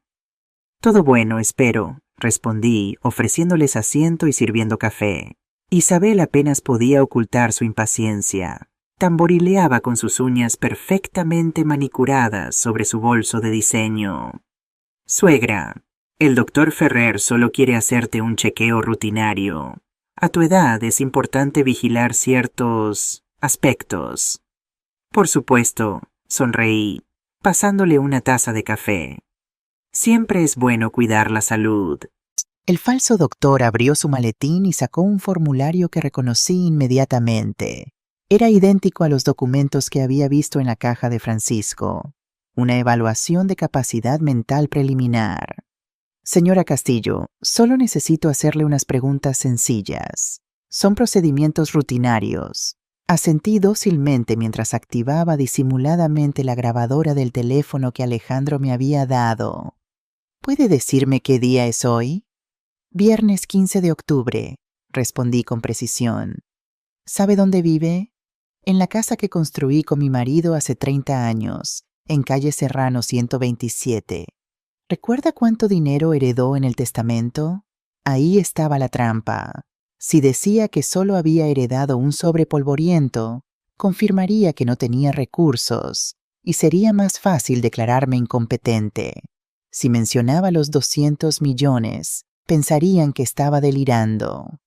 Todo bueno, espero, respondí, ofreciéndoles asiento y sirviendo café. Isabel apenas podía ocultar su impaciencia. Tamborileaba con sus uñas perfectamente manicuradas sobre su bolso de diseño. Suegra, el doctor Ferrer solo quiere hacerte un chequeo rutinario. A tu edad es importante vigilar ciertos aspectos. Por supuesto, sonreí, pasándole una taza de café. Siempre es bueno cuidar la salud. El falso doctor abrió su maletín y sacó un formulario que reconocí inmediatamente. Era idéntico a los documentos que había visto en la caja de Francisco. Una evaluación de capacidad mental preliminar. Señora Castillo, solo necesito hacerle unas preguntas sencillas. Son procedimientos rutinarios. Asentí dócilmente mientras activaba disimuladamente la grabadora del teléfono que Alejandro me había dado. ¿Puede decirme qué día es hoy? Viernes 15 de octubre, respondí con precisión. ¿Sabe dónde vive? En la casa que construí con mi marido hace 30 años, en calle Serrano 127. ¿Recuerda cuánto dinero heredó en el testamento? Ahí estaba la trampa. Si decía que solo había heredado un sobre polvoriento, confirmaría que no tenía recursos y sería más fácil declararme incompetente. Si mencionaba los 200 millones, pensarían que estaba delirando.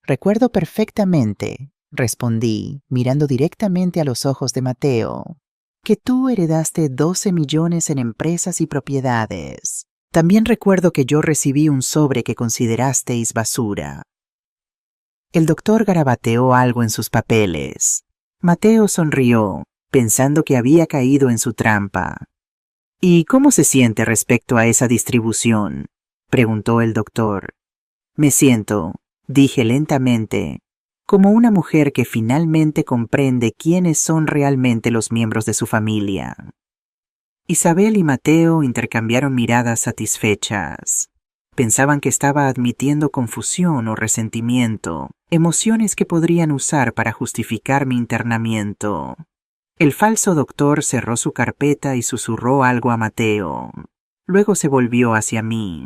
Recuerdo perfectamente, respondí, mirando directamente a los ojos de Mateo, que tú heredaste 12 millones en empresas y propiedades. También recuerdo que yo recibí un sobre que considerasteis basura. El doctor garabateó algo en sus papeles. Mateo sonrió, pensando que había caído en su trampa. ¿Y cómo se siente respecto a esa distribución?, preguntó el doctor. Me siento, dije lentamente, como una mujer que finalmente comprende quiénes son realmente los miembros de su familia. Isabel y Mateo intercambiaron miradas satisfechas. Pensaban que estaba admitiendo confusión o resentimiento, emociones que podrían usar para justificar mi internamiento. El falso doctor cerró su carpeta y susurró algo a Mateo. Luego se volvió hacia mí.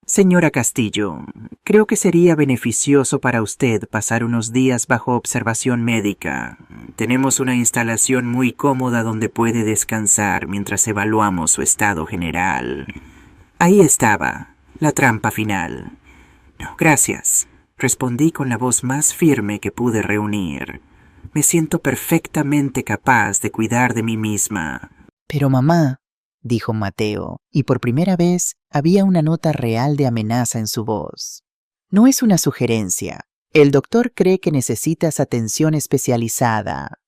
Señora Castillo, creo que sería beneficioso para usted pasar unos días bajo observación médica. Tenemos una instalación muy cómoda donde puede descansar mientras evaluamos su estado general. Ahí estaba, la trampa final. Gracias, respondí con la voz más firme que pude reunir. Me siento perfectamente capaz de cuidar de mí misma. Pero mamá, dijo Mateo, y por primera vez había una nota real de amenaza en su voz. No es una sugerencia. El doctor cree que necesitas atención especializada.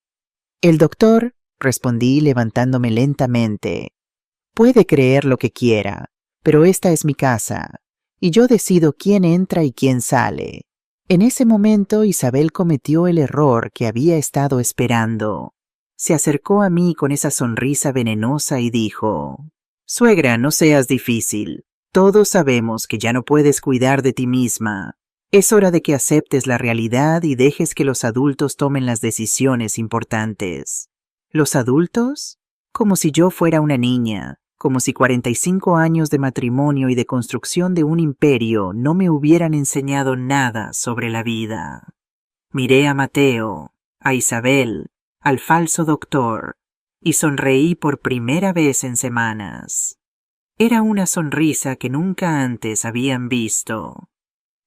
El doctor, respondí levantándome lentamente, puede creer lo que quiera, pero esta es mi casa, y yo decido quién entra y quién sale. En ese momento Isabel cometió el error que había estado esperando. Se acercó a mí con esa sonrisa venenosa y dijo: «Suegra, no seas difícil. Todos sabemos que ya no puedes cuidar de ti misma. Es hora de que aceptes la realidad y dejes que los adultos tomen las decisiones importantes». ¿Los adultos? Como si yo fuera una niña, como si 45 años de matrimonio y de construcción de un imperio no me hubieran enseñado nada sobre la vida. Miré a Mateo, a Isabel, al falso doctor, y sonreí por primera vez en semanas. Era una sonrisa que nunca antes habían visto.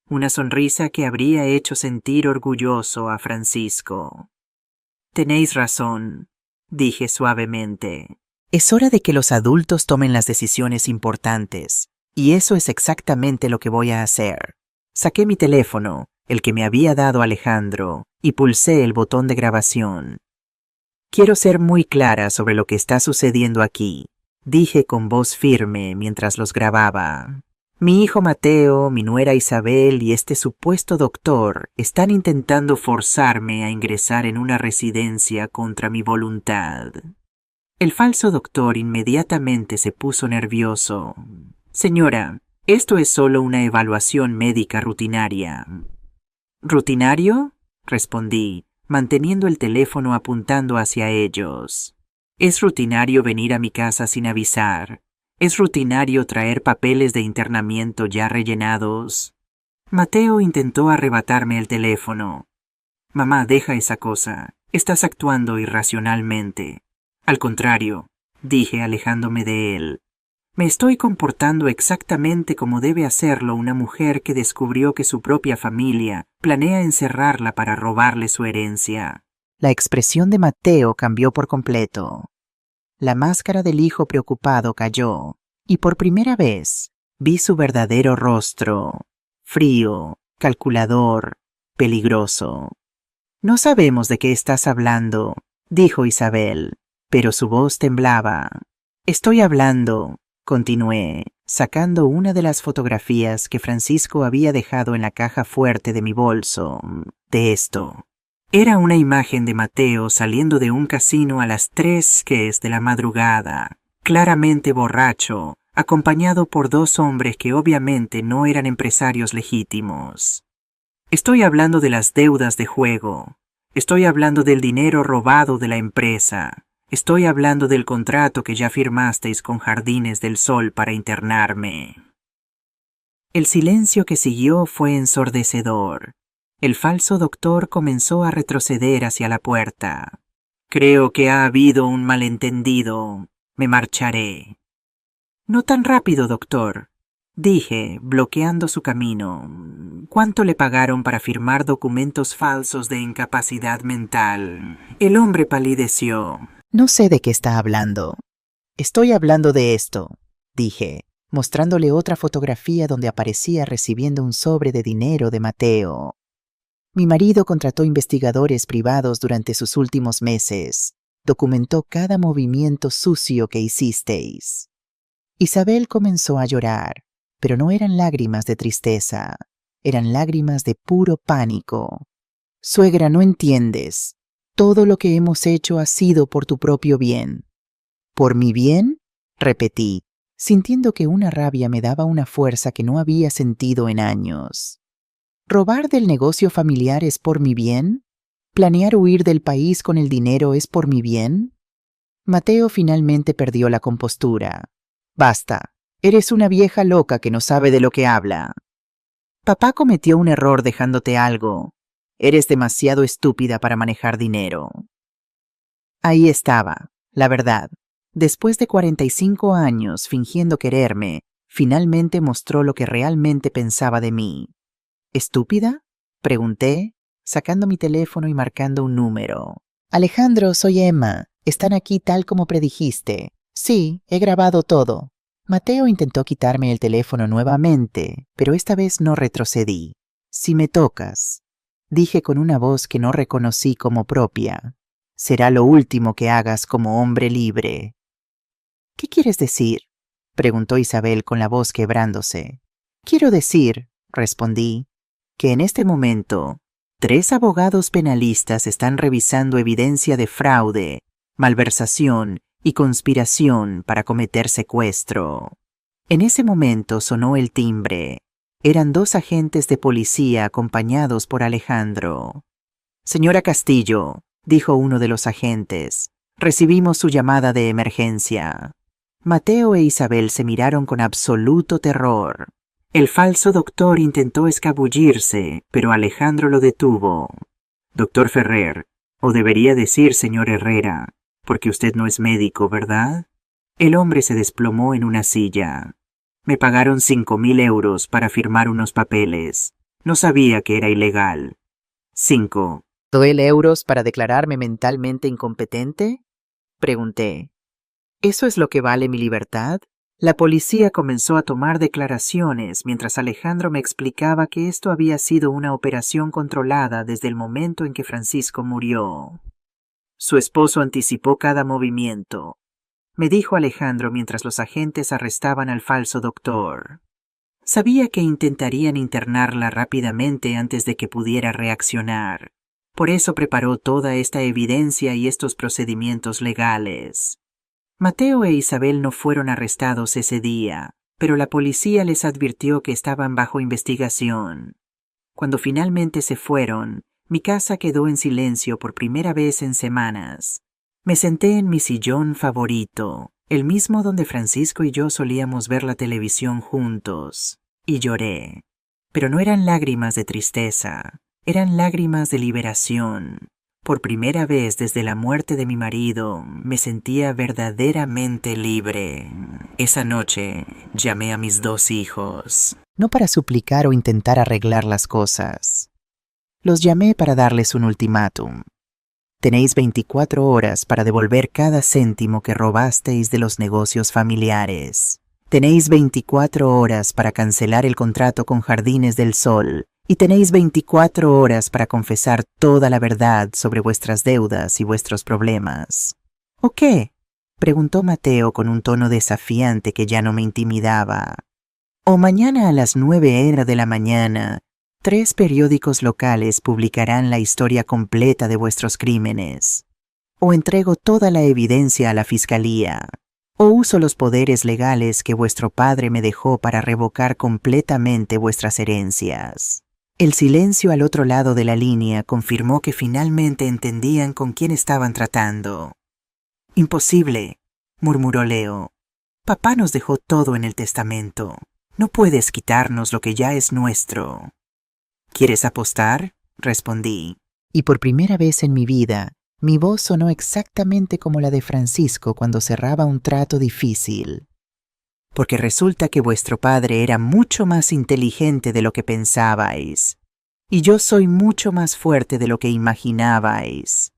Una sonrisa que habría hecho sentir orgulloso a Francisco. Tenéis razón, dije suavemente. Es hora de que los adultos tomen las decisiones importantes, y eso es exactamente lo que voy a hacer. Saqué mi teléfono, el que me había dado Alejandro, y pulsé el botón de grabación. Quiero ser muy clara sobre lo que está sucediendo aquí, dije con voz firme mientras los grababa. Mi hijo Mateo, mi nuera Isabel y este supuesto doctor están intentando forzarme a ingresar en una residencia contra mi voluntad. El falso doctor inmediatamente se puso nervioso. Señora, esto es solo una evaluación médica rutinaria. ¿Rutinario?, respondí, manteniendo el teléfono apuntando hacia ellos. Es rutinario venir a mi casa sin avisar. Es rutinario traer papeles de internamiento ya rellenados. Mateo intentó arrebatarme el teléfono. Mamá, deja esa cosa. Estás actuando irracionalmente. Al contrario, dije alejándome de él. Me estoy comportando exactamente como debe hacerlo una mujer que descubrió que su propia familia planea encerrarla para robarle su herencia. La expresión de Mateo cambió por completo. La máscara del hijo preocupado cayó, y por primera vez vi su verdadero rostro, frío, calculador, peligroso. No sabemos de qué estás hablando, dijo Isabel, pero su voz temblaba. Estoy hablando, continué, sacando una de las fotografías que Francisco había dejado en la caja fuerte de mi bolso, de esto. Era una imagen de Mateo saliendo de un casino a las 3 de la madrugada, claramente borracho, acompañado por dos hombres que obviamente no eran empresarios legítimos. Estoy hablando de las deudas de juego. Estoy hablando del dinero robado de la empresa. Estoy hablando del contrato que ya firmasteis con Jardines del Sol para internarme. El silencio que siguió fue ensordecedor. El falso doctor comenzó a retroceder hacia la puerta. Creo que ha habido un malentendido. Me marcharé. No tan rápido, doctor, dije, bloqueando su camino. ¿Cuánto le pagaron para firmar documentos falsos de incapacidad mental? El hombre palideció. No sé de qué está hablando. Estoy hablando de esto, dije, mostrándole otra fotografía donde aparecía recibiendo un sobre de dinero de Mateo. Mi marido contrató investigadores privados durante sus últimos meses. Documentó cada movimiento sucio que hicisteis. Isabel comenzó a llorar, pero no eran lágrimas de tristeza, eran lágrimas de puro pánico. Suegra, no entiendes. Todo lo que hemos hecho ha sido por tu propio bien. ¿Por mi bien? Repetí, sintiendo que una rabia me daba una fuerza que no había sentido en años. ¿Robar del negocio familiar es por mi bien? ¿Planear huir del país con el dinero es por mi bien? Mateo finalmente perdió la compostura. Basta, eres una vieja loca que no sabe de lo que habla. Papá cometió un error dejándote algo. Eres demasiado estúpida para manejar dinero. Ahí estaba, la verdad. Después de 45 años fingiendo quererme, finalmente mostró lo que realmente pensaba de mí. ¿Estúpida? Pregunté, sacando mi teléfono y marcando un número. Alejandro, soy Emma. Están aquí tal como predijiste. Sí, he grabado todo. Mateo intentó quitarme el teléfono nuevamente, pero esta vez no retrocedí. Si me tocas, dije con una voz que no reconocí como propia, será lo último que hagas como hombre libre. ¿Qué quieres decir? Preguntó Isabel con la voz quebrándose. Quiero decir, respondí, que en este momento 3 abogados penalistas están revisando evidencia de fraude, malversación y conspiración para cometer secuestro. En ese momento sonó el timbre. Eran 2 agentes de policía acompañados por Alejandro. Señora Castillo, dijo uno de los agentes, recibimos su llamada de emergencia. Mateo e Isabel se miraron con absoluto terror. El falso doctor intentó escabullirse, pero Alejandro lo detuvo. Doctor Ferrer, o debería decir señor Herrera, porque usted no es médico, ¿verdad? El hombre se desplomó en una silla. Me pagaron 5.000 euros para firmar unos papeles. No sabía que era ilegal. 5. ¿2.000 euros para declararme mentalmente incompetente? Pregunté. ¿Eso es lo que vale mi libertad? La policía comenzó a tomar declaraciones mientras Alejandro me explicaba que esto había sido una operación controlada desde el momento en que Francisco murió. Su esposo anticipó cada movimiento, me dijo Alejandro mientras los agentes arrestaban al falso doctor. Sabía que intentarían internarla rápidamente antes de que pudiera reaccionar. Por eso preparó toda esta evidencia y estos procedimientos legales. Mateo e Isabel no fueron arrestados ese día, pero la policía les advirtió que estaban bajo investigación. Cuando finalmente se fueron, mi casa quedó en silencio por primera vez en semanas. Me senté en mi sillón favorito, el mismo donde Francisco y yo solíamos ver la televisión juntos, y lloré. Pero no eran lágrimas de tristeza, eran lágrimas de liberación. Por primera vez desde la muerte de mi marido, me sentía verdaderamente libre. Esa noche llamé a mis 2 hijos. No para suplicar o intentar arreglar las cosas. Los llamé para darles un ultimátum. Tenéis 24 horas para devolver cada céntimo que robasteis de los negocios familiares. Tenéis 24 horas para cancelar el contrato con Jardines del Sol. Y tenéis 24 horas para confesar toda la verdad sobre vuestras deudas y vuestros problemas. ¿O qué? Preguntó Mateo con un tono desafiante que ya no me intimidaba. O mañana a las 9 de la mañana 3 periódicos locales publicarán la historia completa de vuestros crímenes. O entrego toda la evidencia a la fiscalía, o uso los poderes legales que vuestro padre me dejó para revocar completamente vuestras herencias. El silencio al otro lado de la línea confirmó que finalmente entendían con quién estaban tratando. Imposible, murmuró Leo. Papá nos dejó todo en el testamento. No puedes quitarnos lo que ya es nuestro. ¿Quieres apostar? Respondí. Y por primera vez en mi vida, mi voz sonó exactamente como la de Francisco cuando cerraba un trato difícil. Porque resulta que vuestro padre era mucho más inteligente de lo que pensabais, y yo soy mucho más fuerte de lo que imaginabais.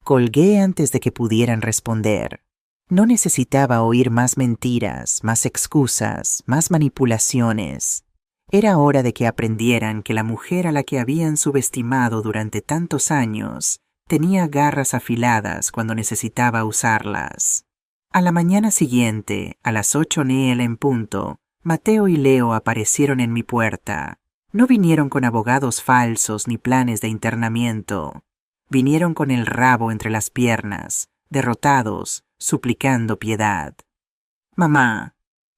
Colgué antes de que pudieran responder. No necesitaba oír más mentiras, más excusas, más manipulaciones. Era hora de que aprendieran que la mujer a la que habían subestimado durante tantos años tenía garras afiladas cuando necesitaba usarlas. A la mañana siguiente, a las 8 n.m. en punto, Mateo y Leo aparecieron en mi puerta. No vinieron con abogados falsos ni planes de internamiento. Vinieron con el rabo entre las piernas, derrotados, suplicando piedad. «Mamá»,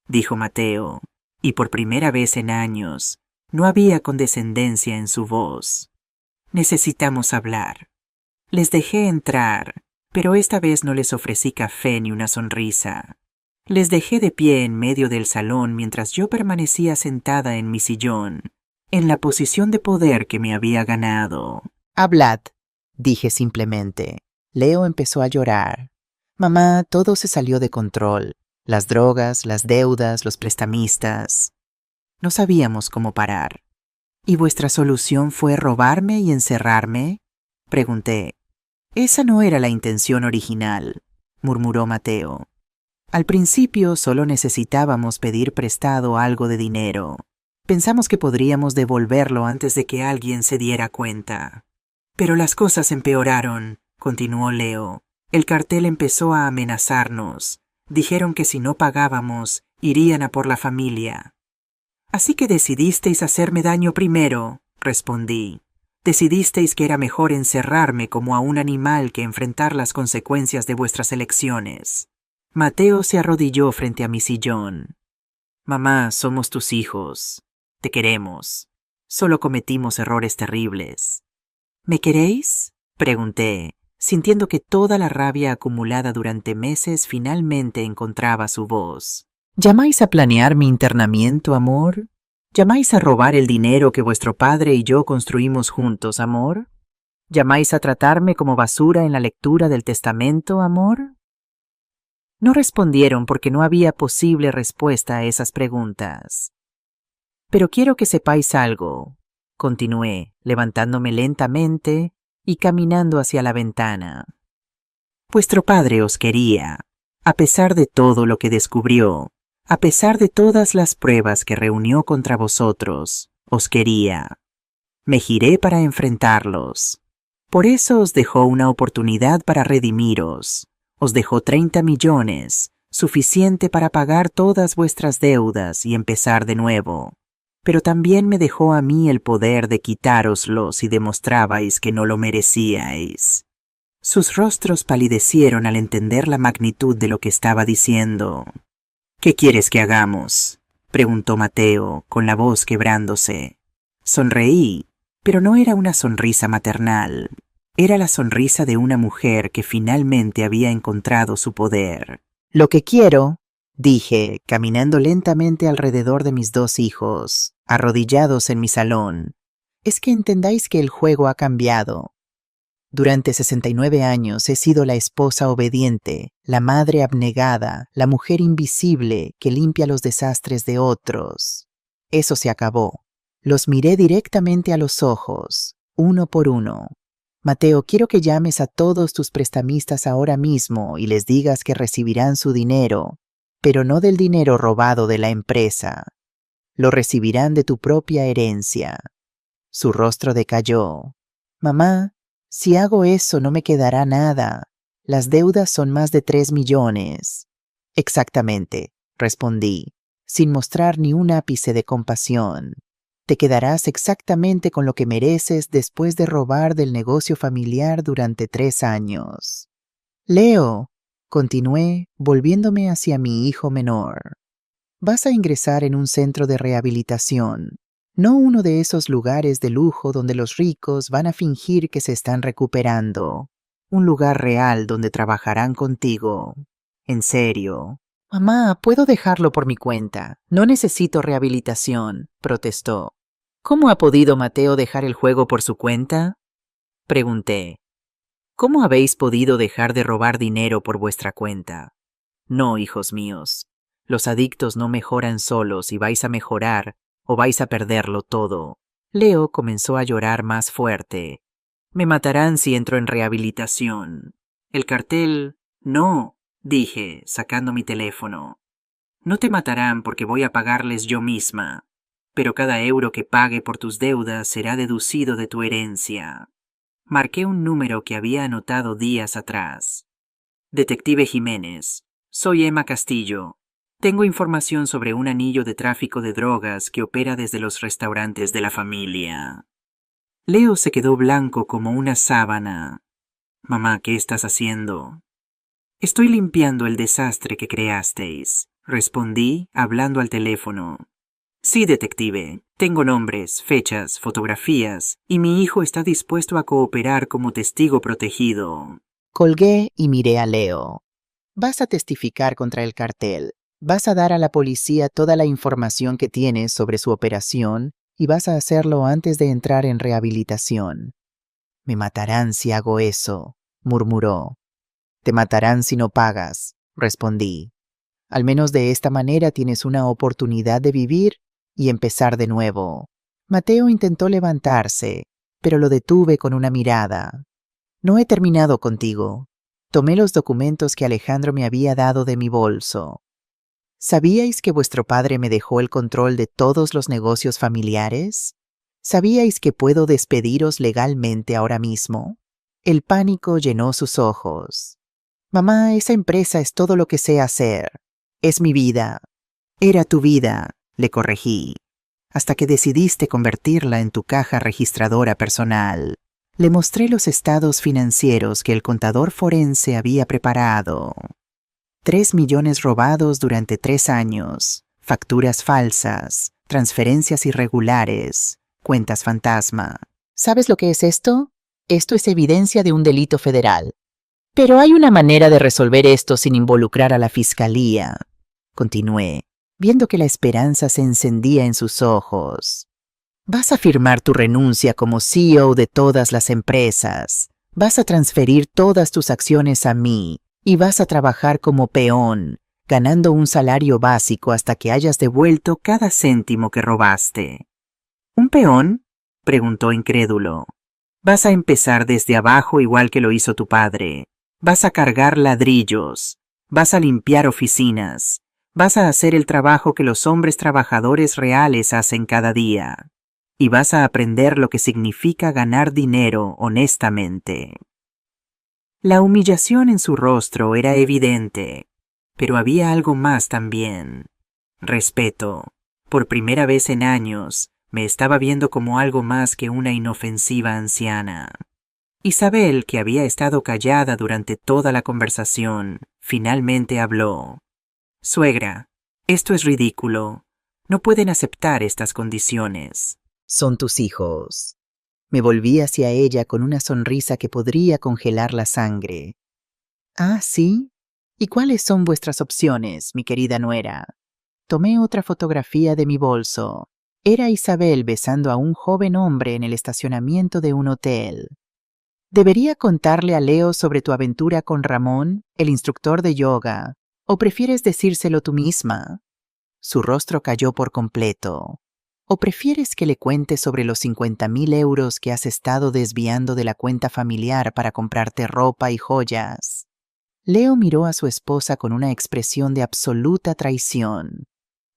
dijo Mateo, y por primera vez en años, no había condescendencia en su voz. «Necesitamos hablar». Les dejé entrar, pero esta vez no les ofrecí café ni una sonrisa. Les dejé de pie en medio del salón mientras yo permanecía sentada en mi sillón, en la posición de poder que me había ganado. «Hablad», dije simplemente. Leo empezó a llorar. «Mamá, todo se salió de control. Las drogas, las deudas, los prestamistas». No sabíamos cómo parar. ¿Y vuestra solución fue robarme y encerrarme?, pregunté. Esa no era la intención original, murmuró Mateo. Al principio solo necesitábamos pedir prestado algo de dinero. Pensamos que podríamos devolverlo antes de que alguien se diera cuenta. Pero las cosas empeoraron, continuó Leo. El cartel empezó a amenazarnos. Dijeron que si no pagábamos, irían a por la familia. Así que decidisteis hacerme daño primero, respondí. Decidisteis que era mejor encerrarme como a un animal que enfrentar las consecuencias de vuestras elecciones. Mateo se arrodilló frente a mi sillón. Mamá, somos tus hijos. Te queremos. Solo cometimos errores terribles. ¿Me queréis?, pregunté, sintiendo que toda la rabia acumulada durante meses finalmente encontraba su voz. ¿Llamáis a planear mi internamiento, amor? ¿Llamáis a robar el dinero que vuestro padre y yo construimos juntos, amor? ¿Llamáis a tratarme como basura en la lectura del testamento, amor? No respondieron porque no había posible respuesta a esas preguntas. Pero quiero que sepáis algo, continué, levantándome lentamente y caminando hacia la ventana. Vuestro padre os quería, a pesar de todo lo que descubrió. A pesar de todas las pruebas que reunió contra vosotros, os quería. Me giré para enfrentarlos. Por eso os dejó una oportunidad para redimiros. Os dejó 30 millones, suficiente para pagar todas vuestras deudas y empezar de nuevo. Pero también me dejó a mí el poder de quitároslos si demostrabais que no lo merecíais. Sus rostros palidecieron al entender la magnitud de lo que estaba diciendo. ¿Qué quieres que hagamos?, preguntó Mateo, con la voz quebrándose. Sonreí, pero no era una sonrisa maternal. Era la sonrisa de una mujer que finalmente había encontrado su poder. «Lo que quiero», dije, caminando lentamente alrededor de mis 2 hijos, arrodillados en mi salón, «es que entendáis que el juego ha cambiado. Durante 69 años he sido la esposa obediente, la madre abnegada, la mujer invisible que limpia los desastres de otros. Eso se acabó. Los miré directamente a los ojos, uno por uno. Mateo, quiero que llames a todos tus prestamistas ahora mismo y les digas que recibirán su dinero, pero no del dinero robado de la empresa. Lo recibirán de tu propia herencia». Su rostro decayó. «Mamá, si hago eso no me quedará nada. Las deudas son más de 3 millones. «Exactamente», respondí, sin mostrar ni un ápice de compasión. Te quedarás exactamente con lo que mereces después de robar del negocio familiar durante 3 años. Leo, continué, volviéndome hacia mi hijo menor. Vas a ingresar en un centro de rehabilitación, no uno de esos lugares de lujo donde los ricos van a fingir que se están recuperando. Un lugar real donde trabajarán contigo. En serio. Mamá, puedo dejarlo por mi cuenta. No necesito rehabilitación, protestó. ¿Cómo ha podido Mateo dejar el juego por su cuenta? Pregunté. ¿Cómo habéis podido dejar de robar dinero por vuestra cuenta? No, hijos míos. Los adictos no mejoran solos y vais a mejorar o vais a perderlo todo. Leo comenzó a llorar más fuerte. Me matarán si entro en rehabilitación. El cartel... No, dije, sacando mi teléfono. No te matarán porque voy a pagarles yo misma, pero cada euro que pague por tus deudas será deducido de tu herencia. Marqué un número que había anotado días atrás. Detective Jiménez, soy Emma Castillo. Tengo información sobre un anillo de tráfico de drogas que opera desde los restaurantes de la familia. Leo se quedó blanco como una sábana. Mamá, ¿qué estás haciendo? Estoy limpiando el desastre que creasteis, respondí, hablando al teléfono. Sí, detective. Tengo nombres, fechas, fotografías, y mi hijo está dispuesto a cooperar como testigo protegido. Colgué y miré a Leo. Vas a testificar contra el cartel. Vas a dar a la policía toda la información que tienes sobre su operación y vas a hacerlo antes de entrar en rehabilitación. Me matarán si hago eso, murmuró. Te matarán si no pagas, respondí. Al menos de esta manera tienes una oportunidad de vivir y empezar de nuevo. Mateo intentó levantarse, pero lo detuve con una mirada. No he terminado contigo. Tomé los documentos que Alejandro me había dado de mi bolso. ¿Sabíais que vuestro padre me dejó el control de todos los negocios familiares? ¿Sabíais que puedo despediros legalmente ahora mismo? El pánico llenó sus ojos. Mamá, esa empresa es todo lo que sé hacer. Es mi vida. Era tu vida, le corregí, hasta que decidiste convertirla en tu caja registradora personal. Le mostré los estados financieros que el contador forense había preparado. 3 millones robados durante 3 años, facturas falsas, transferencias irregulares, cuentas fantasma. ¿Sabes lo que es esto? Esto es evidencia de un delito federal. Pero hay una manera de resolver esto sin involucrar a la fiscalía, continué, viendo que la esperanza se encendía en sus ojos. Vas a firmar tu renuncia como CEO de todas las empresas. Vas a transferir todas tus acciones a mí y vas a trabajar como peón, ganando un salario básico hasta que hayas devuelto cada céntimo que robaste. ¿Un peón? Preguntó incrédulo. Vas a empezar desde abajo igual que lo hizo tu padre. Vas a cargar ladrillos. Vas a limpiar oficinas. Vas a hacer el trabajo que los hombres trabajadores reales hacen cada día. Y vas a aprender lo que significa ganar dinero honestamente. La humillación en su rostro era evidente, pero había algo más también. Respeto. Por primera vez en años, me estaba viendo como algo más que una inofensiva anciana. Isabel, que había estado callada durante toda la conversación, finalmente habló. Suegra, esto es ridículo. No pueden aceptar estas condiciones. Son tus hijos. Me volví hacia ella con una sonrisa que podría congelar la sangre. ¿Ah, sí? ¿Y cuáles son vuestras opciones, mi querida nuera? Tomé otra fotografía de mi bolso. Era Isabel besando a un joven hombre en el estacionamiento de un hotel. ¿Debería contarle a Leo sobre tu aventura con Ramón, el instructor de yoga, o prefieres decírselo tú misma? Su rostro cayó por completo. ¿O prefieres que le cuente sobre los 50.000 euros que has estado desviando de la cuenta familiar para comprarte ropa y joyas? Leo miró a su esposa con una expresión de absoluta traición.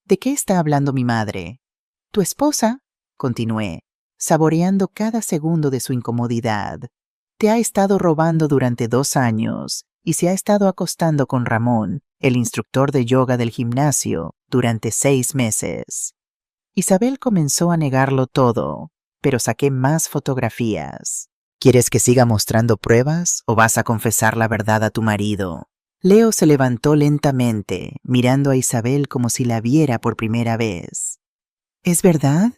¿De qué está hablando mi madre? Tu esposa, continué, saboreando cada segundo de su incomodidad, te ha estado robando durante 2 años y se ha estado acostando con Ramón, el instructor de yoga del gimnasio, durante 6 meses. Isabel comenzó a negarlo todo, pero saqué más fotografías. ¿Quieres que siga mostrando pruebas o vas a confesar la verdad a tu marido? Leo se levantó lentamente, mirando a Isabel como si la viera por primera vez. ¿Es verdad?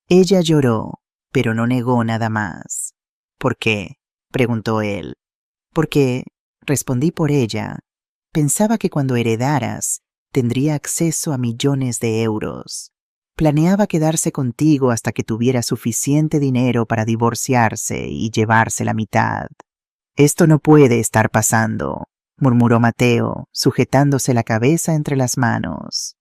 Ella lloró, pero no negó nada más. ¿Por qué?, preguntó él. Porque, respondí por ella, pensaba que cuando heredaras, tendría acceso a millones de euros. Planeaba quedarse contigo hasta que tuviera suficiente dinero para divorciarse y llevarse la mitad. Esto no puede estar pasando, murmuró Mateo, sujetándose la cabeza entre las manos.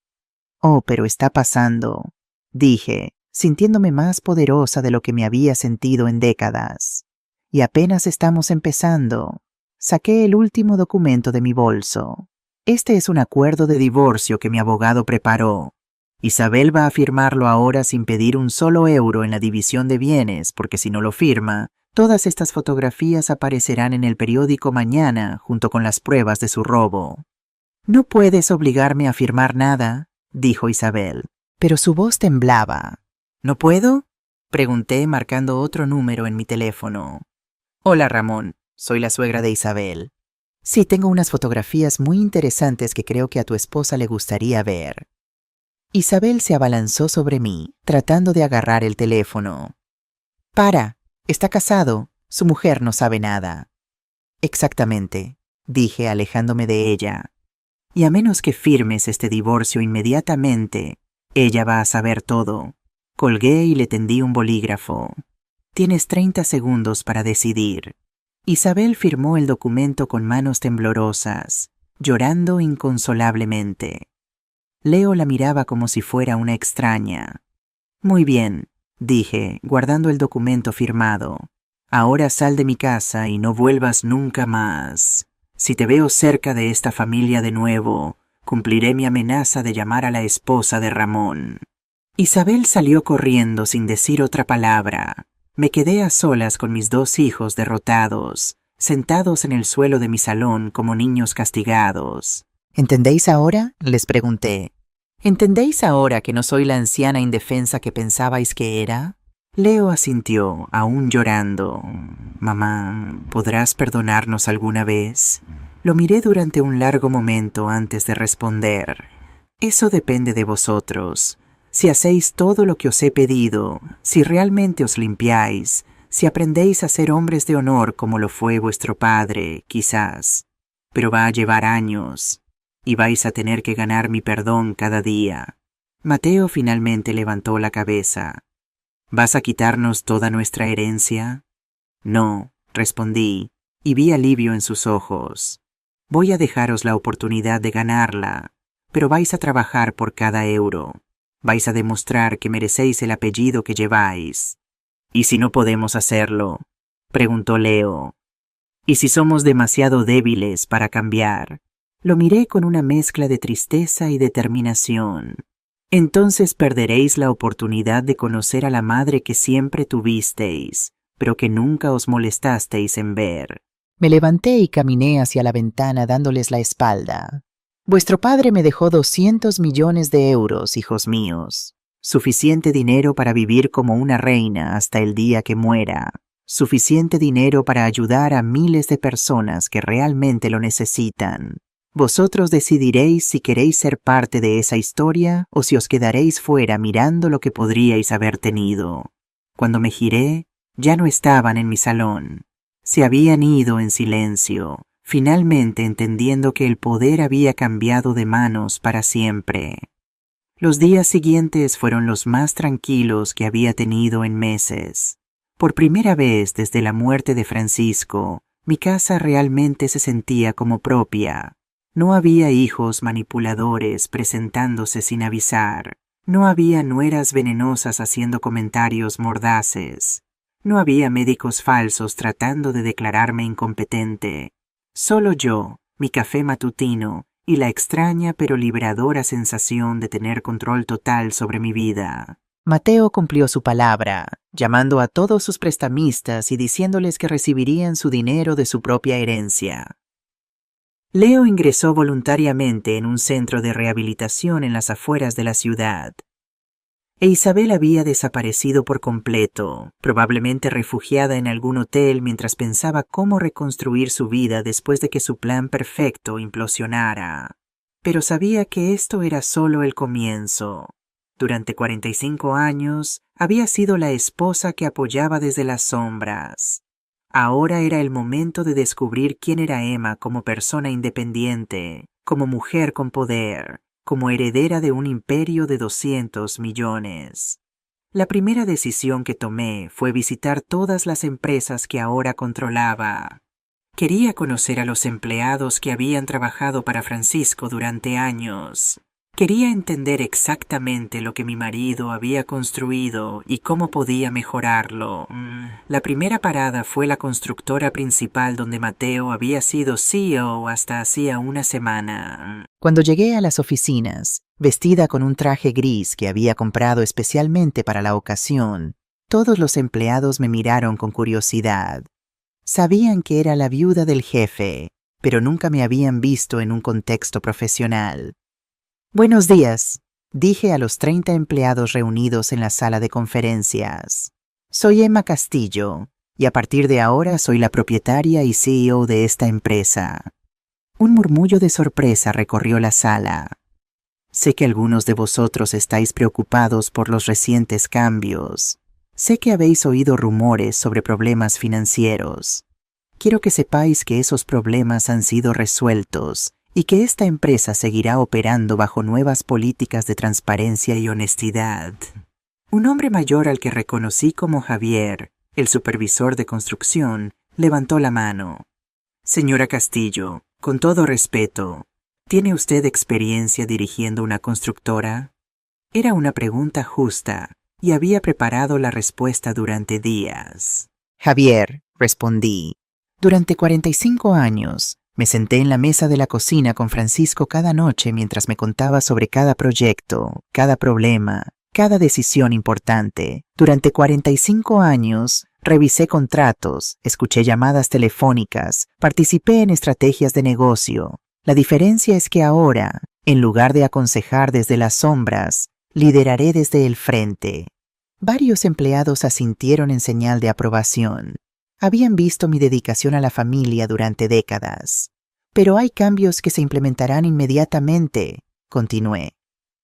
Oh, pero está pasando, dije, sintiéndome más poderosa de lo que me había sentido en décadas. Y apenas estamos empezando. Saqué el último documento de mi bolso. Este es un acuerdo de divorcio que mi abogado preparó. Isabel va a firmarlo ahora sin pedir un solo euro en la división de bienes, porque si no lo firma, todas estas fotografías aparecerán en el periódico mañana junto con las pruebas de su robo. No puedes obligarme a firmar nada, dijo Isabel, pero su voz temblaba. ¿No puedo?, pregunté marcando otro número en mi teléfono. Hola, Ramón, soy la suegra de Isabel. Sí, tengo unas fotografías muy interesantes que creo que a tu esposa le gustaría ver. Isabel se abalanzó sobre mí, tratando de agarrar el teléfono. Para, está casado, su mujer no sabe nada. Exactamente, dije alejándome de ella. Y a menos que firmes este divorcio inmediatamente, ella va a saber todo. Colgué y le tendí un bolígrafo. Tienes 30 segundos para decidir. Isabel firmó el documento con manos temblorosas, llorando inconsolablemente. Leo la miraba como si fuera una extraña. Muy bien, dije, guardando el documento firmado. Ahora sal de mi casa y no vuelvas nunca más. Si te veo cerca de esta familia de nuevo, cumpliré mi amenaza de llamar a la esposa de Ramón. Isabel salió corriendo sin decir otra palabra. Me quedé a solas con mis 2 hijos derrotados, sentados en el suelo de mi salón como niños castigados. ¿Entendéis ahora?, les pregunté. ¿Entendéis ahora que no soy la anciana indefensa que pensabais que era? Leo asintió, aún llorando. Mamá, ¿podrás perdonarnos alguna vez? Lo miré durante un largo momento antes de responder. Eso depende de vosotros. Si hacéis todo lo que os he pedido, si realmente os limpiáis, si aprendéis a ser hombres de honor como lo fue vuestro padre, quizás. Pero va a llevar años. Y vais a tener que ganar mi perdón cada día. Mateo finalmente levantó la cabeza. ¿Vas a quitarnos toda nuestra herencia? No, respondí, y vi alivio en sus ojos. Voy a dejaros la oportunidad de ganarla, pero vais a trabajar por cada euro. Vais a demostrar que merecéis el apellido que lleváis. ¿Y si no podemos hacerlo?, preguntó Leo. ¿Y si somos demasiado débiles para cambiar? Lo miré con una mezcla de tristeza y determinación. Entonces perderéis la oportunidad de conocer a la madre que siempre tuvisteis, pero que nunca os molestasteis en ver. Me levanté y caminé hacia la ventana dándoles la espalda. Vuestro padre me dejó 200 millones de euros, hijos míos. Suficiente dinero para vivir como una reina hasta el día que muera. Suficiente dinero para ayudar a miles de personas que realmente lo necesitan. Vosotros decidiréis si queréis ser parte de esa historia o si os quedaréis fuera mirando lo que podríais haber tenido. Cuando me giré, ya no estaban en mi salón. Se habían ido en silencio, finalmente entendiendo que el poder había cambiado de manos para siempre. Los días siguientes fueron los más tranquilos que había tenido en meses. Por primera vez desde la muerte de Francisco, mi casa realmente se sentía como propia. No había hijos manipuladores presentándose sin avisar. No había nueras venenosas haciendo comentarios mordaces. No había médicos falsos tratando de declararme incompetente. Solo yo, mi café matutino y la extraña pero liberadora sensación de tener control total sobre mi vida. Mateo cumplió su palabra, llamando a todos sus prestamistas y diciéndoles que recibirían su dinero de su propia herencia. Leo ingresó voluntariamente en un centro de rehabilitación en las afueras de la ciudad. e Isabel había desaparecido por completo, probablemente refugiada en algún hotel mientras pensaba cómo reconstruir su vida después de que su plan perfecto implosionara. Pero sabía que esto era solo el comienzo. Durante 45 años, había sido la esposa que apoyaba desde las sombras. Ahora era el momento de descubrir quién era Emma como persona independiente, como mujer con poder, como heredera de un imperio de 200 millones. La primera decisión que tomé fue visitar todas las empresas que ahora controlaba. Quería conocer a los empleados que habían trabajado para Francisco durante años. Quería entender exactamente lo que mi marido había construido y cómo podía mejorarlo. La primera parada fue la constructora principal donde Mateo había sido CEO hasta hacía una semana. Cuando llegué a las oficinas, vestida con un traje gris que había comprado especialmente para la ocasión, todos los empleados me miraron con curiosidad. Sabían que era la viuda del jefe, pero nunca me habían visto en un contexto profesional. «Buenos días», dije a los 30 empleados reunidos en la sala de conferencias. «Soy Emma Castillo, y a partir de ahora soy la propietaria y CEO de esta empresa». Un murmullo de sorpresa recorrió la sala. «Sé que algunos de vosotros estáis preocupados por los recientes cambios. Sé que habéis oído rumores sobre problemas financieros. Quiero que sepáis que esos problemas han sido resueltos y que esta empresa seguirá operando bajo nuevas políticas de transparencia y honestidad». Un hombre mayor al que reconocí como Javier, el supervisor de construcción, levantó la mano. «Señora Castillo, con todo respeto, ¿tiene usted experiencia dirigiendo una constructora?» Era una pregunta justa y había preparado la respuesta durante días. «Javier», respondí, «durante 45 años, me senté en la mesa de la cocina con Francisco cada noche mientras me contaba sobre cada proyecto, cada problema, cada decisión importante. Durante 45 años, revisé contratos, escuché llamadas telefónicas, participé en estrategias de negocio. La diferencia es que ahora, en lugar de aconsejar desde las sombras, lideraré desde el frente». Varios empleados asintieron en señal de aprobación. Habían visto mi dedicación a la familia durante décadas. «Pero hay cambios que se implementarán inmediatamente», continué.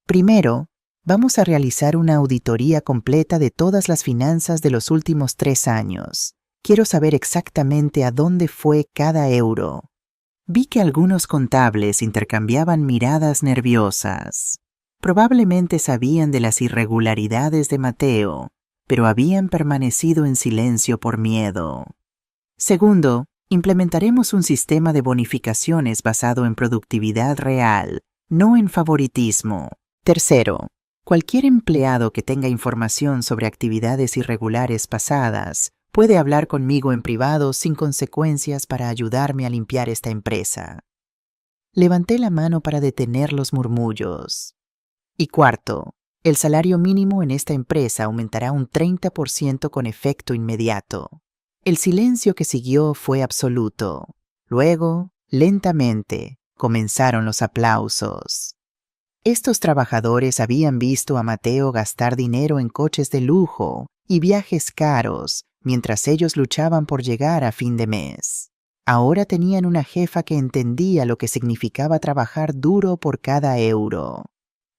«Primero, vamos a realizar una auditoría completa de todas las finanzas de los últimos 3 años. Quiero saber exactamente a dónde fue cada euro». Vi que algunos contables intercambiaban miradas nerviosas. Probablemente sabían de las irregularidades de Mateo, pero habían permanecido en silencio por miedo. Segundo, implementaremos un sistema de bonificaciones basado en productividad real, no en favoritismo. Tercero, cualquier empleado que tenga información sobre actividades irregulares pasadas puede hablar conmigo en privado sin consecuencias para ayudarme a limpiar esta empresa. Levanté la mano para detener los murmullos. Y cuarto, el salario mínimo en esta empresa aumentará un 30% con efecto inmediato. El silencio que siguió fue absoluto. Luego, lentamente, comenzaron los aplausos. Estos trabajadores habían visto a Mateo gastar dinero en coches de lujo y viajes caros mientras ellos luchaban por llegar a fin de mes. Ahora tenían una jefa que entendía lo que significaba trabajar duro por cada euro.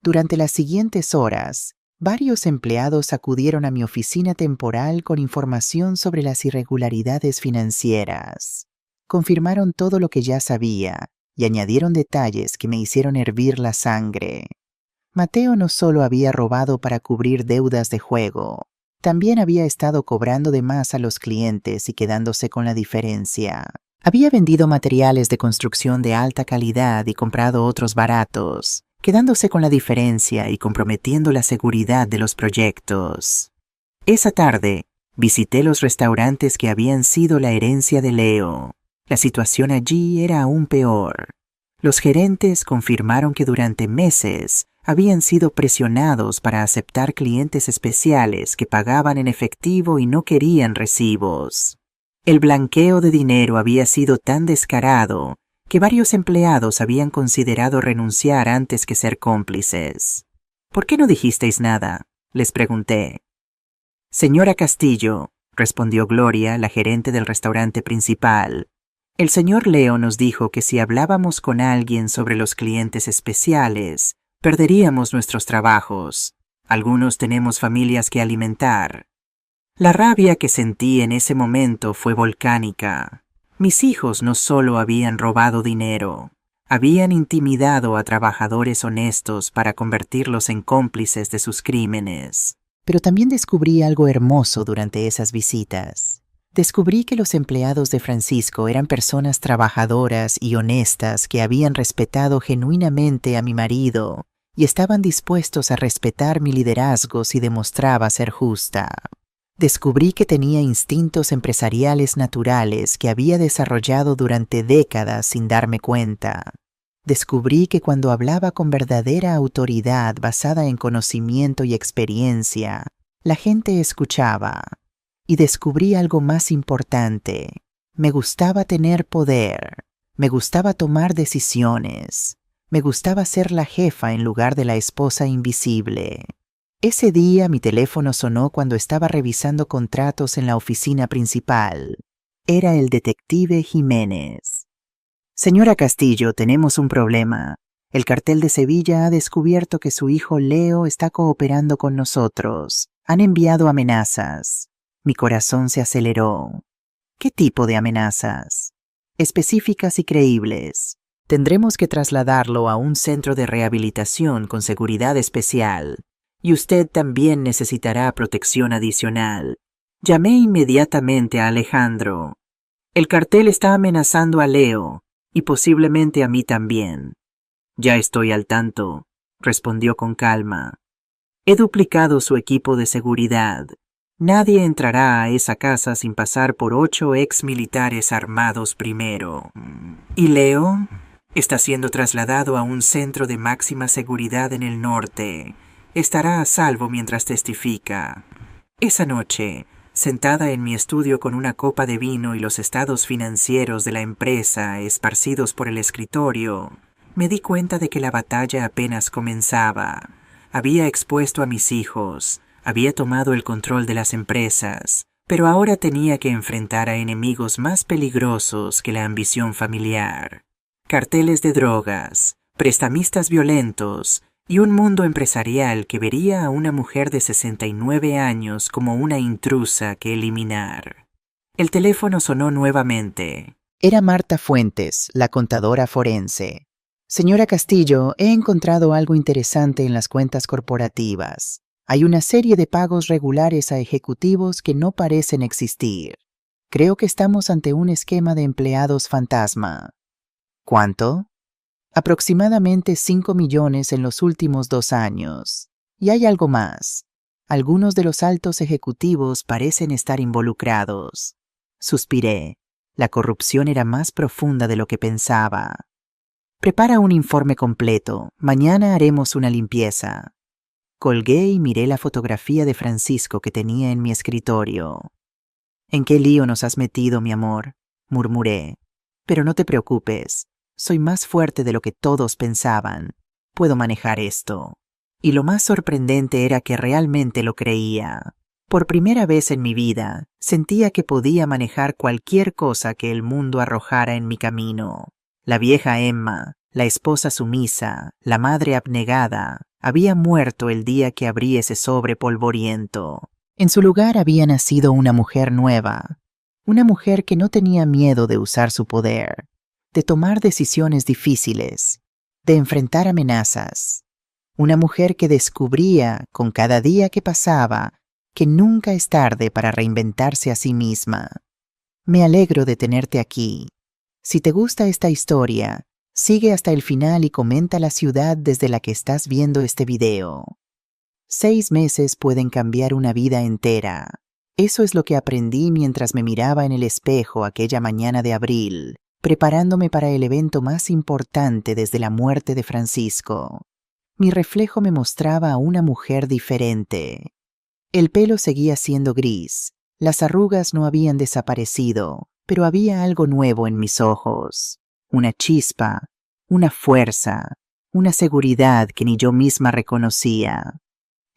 Durante las siguientes horas, varios empleados acudieron a mi oficina temporal con información sobre las irregularidades financieras. Confirmaron todo lo que ya sabía y añadieron detalles que me hicieron hervir la sangre. Mateo no solo había robado para cubrir deudas de juego, también había estado cobrando de más a los clientes y quedándose con la diferencia. Había vendido materiales de construcción de alta calidad y comprado otros baratos, quedándose con la diferencia y comprometiendo la seguridad de los proyectos. Esa tarde, visité los restaurantes que habían sido la herencia de Leo. La situación allí era aún peor. Los gerentes confirmaron que durante meses habían sido presionados para aceptar clientes especiales que pagaban en efectivo y no querían recibos. El blanqueo de dinero había sido tan descarado que varios empleados habían considerado renunciar antes que ser cómplices. «¿Por qué no dijisteis nada?», Les pregunté. Señora Castillo, respondió Gloria, la gerente del restaurante principal. El señor Leo nos dijo que si hablábamos con alguien sobre los clientes especiales, perderíamos nuestros trabajos. Algunos tenemos familias que alimentar. La rabia que sentí en ese momento fue volcánica. Mis hijos no solo habían robado dinero, habían intimidado a trabajadores honestos para convertirlos en cómplices de sus crímenes. Pero también descubrí algo hermoso durante esas visitas. Descubrí que los empleados de Francisco eran personas trabajadoras y honestas que habían respetado genuinamente a mi marido y estaban dispuestos a respetar mi liderazgo si demostraba ser justa. Descubrí que tenía instintos empresariales naturales que había desarrollado durante décadas sin darme cuenta. Descubrí que cuando hablaba con verdadera autoridad basada en conocimiento y experiencia, la gente escuchaba. Y descubrí algo más importante. Me gustaba tener poder. Me gustaba tomar decisiones. Me gustaba ser la jefa en lugar de la esposa invisible. Ese día mi teléfono sonó cuando estaba revisando contratos en la oficina principal. Era el detective Jiménez. Señora Castillo, tenemos un problema. El cartel de Sevilla ha descubierto que su hijo Leo está cooperando con nosotros. Han enviado amenazas. Mi corazón se aceleró. ¿Qué tipo de amenazas? Específicas y creíbles. Tendremos que trasladarlo a un centro de rehabilitación con seguridad especial. Y usted también necesitará protección adicional. Llamé inmediatamente a Alejandro. El cartel está amenazando a Leo. Y posiblemente a mí también. Ya estoy al tanto, respondió con calma. He duplicado su equipo de seguridad. Nadie entrará a esa casa sin pasar por 8 exmilitares armados primero. ¿Y Leo? Está siendo trasladado a un centro de máxima seguridad en el norte. Estará a salvo mientras testifica. Esa noche, sentada en mi estudio con una copa de vino y los estados financieros de la empresa esparcidos por el escritorio, me di cuenta de que la batalla apenas comenzaba. Había expuesto a mis hijos, había tomado el control de las empresas, pero ahora tenía que enfrentar a enemigos más peligrosos que la ambición familiar. Carteles de drogas, prestamistas violentos, y un mundo empresarial que vería a una mujer de 69 años como una intrusa que eliminar. El teléfono sonó nuevamente. Era Marta Fuentes, la contadora forense. Señora Castillo, he encontrado algo interesante en las cuentas corporativas. Hay una serie de pagos regulares a ejecutivos que no parecen existir. Creo que estamos ante un esquema de empleados fantasma. ¿Cuánto? Aproximadamente 5 millones en los últimos 2 años. Y hay algo más. Algunos de los altos ejecutivos parecen estar involucrados. Suspiré. La corrupción era más profunda de lo que pensaba. Prepara un informe completo. Mañana haremos una limpieza. Colgué y miré la fotografía de Francisco que tenía en mi escritorio. ¿En qué lío nos has metido, mi amor?, murmuré. Pero no te preocupes. Soy más fuerte de lo que todos pensaban. Puedo manejar esto. Y lo más sorprendente era que realmente lo creía. Por primera vez en mi vida, sentía que podía manejar cualquier cosa que el mundo arrojara en mi camino. La vieja Emma, la esposa sumisa, la madre abnegada, había muerto el día que abrí ese sobre polvoriento. En su lugar había nacido una mujer nueva. Una mujer que no tenía miedo de usar su poder, de tomar decisiones difíciles, de enfrentar amenazas. Una mujer que descubría, con cada día que pasaba, que nunca es tarde para reinventarse a sí misma. Me alegro de tenerte aquí. Si te gusta esta historia, sigue hasta el final y comenta la ciudad desde la que estás viendo este video. 6 meses pueden cambiar una vida entera. Eso es lo que aprendí mientras me miraba en el espejo aquella mañana de abril, preparándome para el evento más importante desde la muerte de Francisco. Mi reflejo me mostraba a una mujer diferente. El pelo seguía siendo gris, las arrugas no habían desaparecido, pero había algo nuevo en mis ojos. Una chispa, una fuerza, una seguridad que ni yo misma reconocía.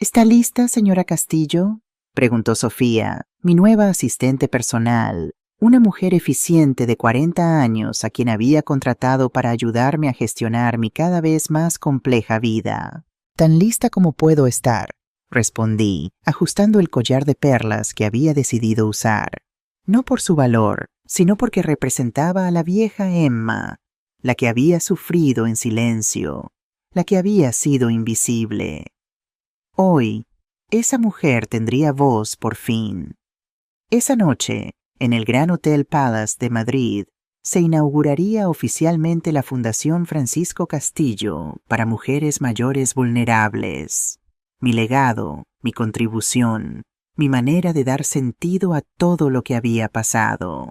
¿Está lista, señora Castillo?, preguntó Sofía, mi nueva asistente personal, una mujer eficiente de 40 años a quien había contratado para ayudarme a gestionar mi cada vez más compleja vida. Tan lista como puedo estar, respondí, ajustando el collar de perlas que había decidido usar. No por su valor, sino porque representaba a la vieja Emma, la que había sufrido en silencio, la que había sido invisible. Hoy, esa mujer tendría voz por fin. Esa noche, en el Gran Hotel Palace de Madrid, se inauguraría oficialmente la Fundación Francisco Castillo para mujeres mayores vulnerables. Mi legado, mi contribución, mi manera de dar sentido a todo lo que había pasado.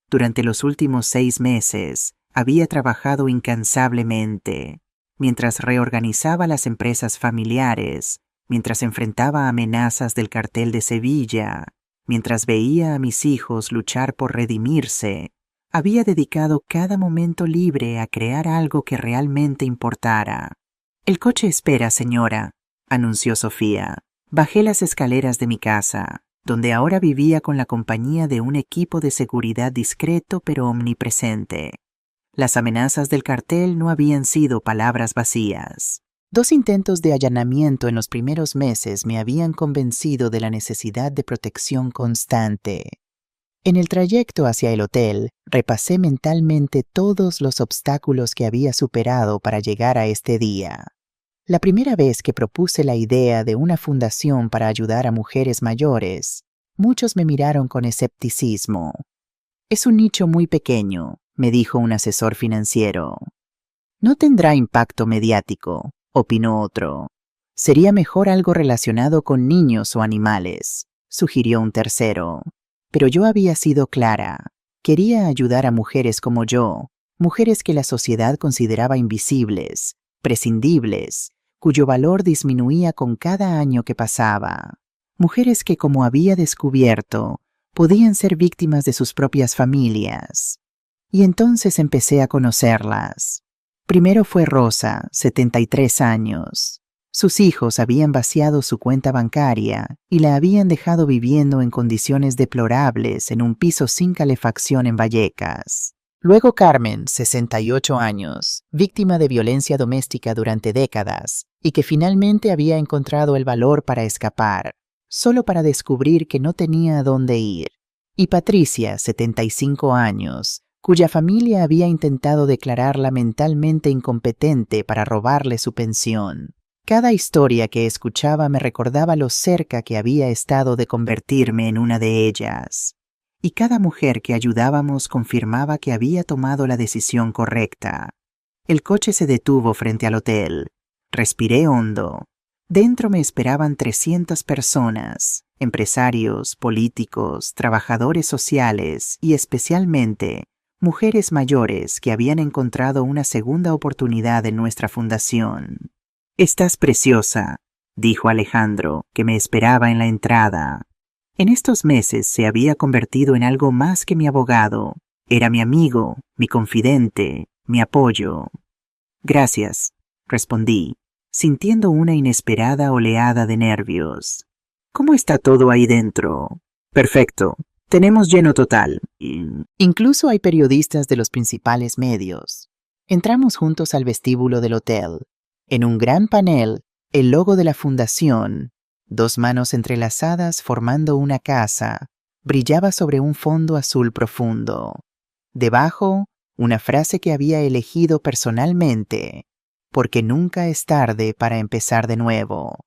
Durante los últimos 6 meses, había trabajado incansablemente, mientras reorganizaba las empresas familiares, mientras enfrentaba amenazas del cartel de Sevilla, mientras veía a mis hijos luchar por redimirse. Había dedicado cada momento libre a crear algo que realmente importara. «El coche espera, señora», anunció Sofía. Bajé las escaleras de mi casa, donde ahora vivía con la compañía de un equipo de seguridad discreto pero omnipresente. Las amenazas del cartel no habían sido palabras vacías. 2 intentos de allanamiento en los primeros meses me habían convencido de la necesidad de protección constante. En el trayecto hacia el hotel, repasé mentalmente todos los obstáculos que había superado para llegar a este día. La primera vez que propuse la idea de una fundación para ayudar a mujeres mayores, muchos me miraron con escepticismo. «Es un nicho muy pequeño», me dijo un asesor financiero. «No tendrá impacto mediático», opinó otro. «Sería mejor algo relacionado con niños o animales», sugirió un tercero. Pero yo había sido clara. Quería ayudar a mujeres como yo, mujeres que la sociedad consideraba invisibles, prescindibles, cuyo valor disminuía con cada año que pasaba. Mujeres que, como había descubierto, podían ser víctimas de sus propias familias. Y entonces empecé a conocerlas. Primero fue Rosa, 73 años. Sus hijos habían vaciado su cuenta bancaria y la habían dejado viviendo en condiciones deplorables en un piso sin calefacción en Vallecas. Luego Carmen, 68 años, víctima de violencia doméstica durante décadas y que finalmente había encontrado el valor para escapar, solo para descubrir que no tenía a dónde ir. Y Patricia, 75 años, cuya familia había intentado declararla mentalmente incompetente para robarle su pensión. Cada historia que escuchaba me recordaba lo cerca que había estado de convertirme en una de ellas. Y cada mujer que ayudábamos confirmaba que había tomado la decisión correcta. El coche se detuvo frente al hotel. Respiré hondo. Dentro me esperaban 300 personas, empresarios, políticos, trabajadores sociales y especialmente mujeres mayores que habían encontrado una segunda oportunidad en nuestra fundación. «Estás preciosa», dijo Alejandro, que me esperaba en la entrada. En estos meses se había convertido en algo más que mi abogado. Era mi amigo, mi confidente, mi apoyo. «Gracias», respondí, sintiendo una inesperada oleada de nervios. «¿Cómo está todo ahí dentro?» «Perfecto. Tenemos lleno total». Incluso hay periodistas de los principales medios. Entramos juntos al vestíbulo del hotel. En un gran panel, el logo de la fundación, 2 manos entrelazadas formando una casa, brillaba sobre un fondo azul profundo. Debajo, una frase que había elegido personalmente, porque nunca es tarde para empezar de nuevo.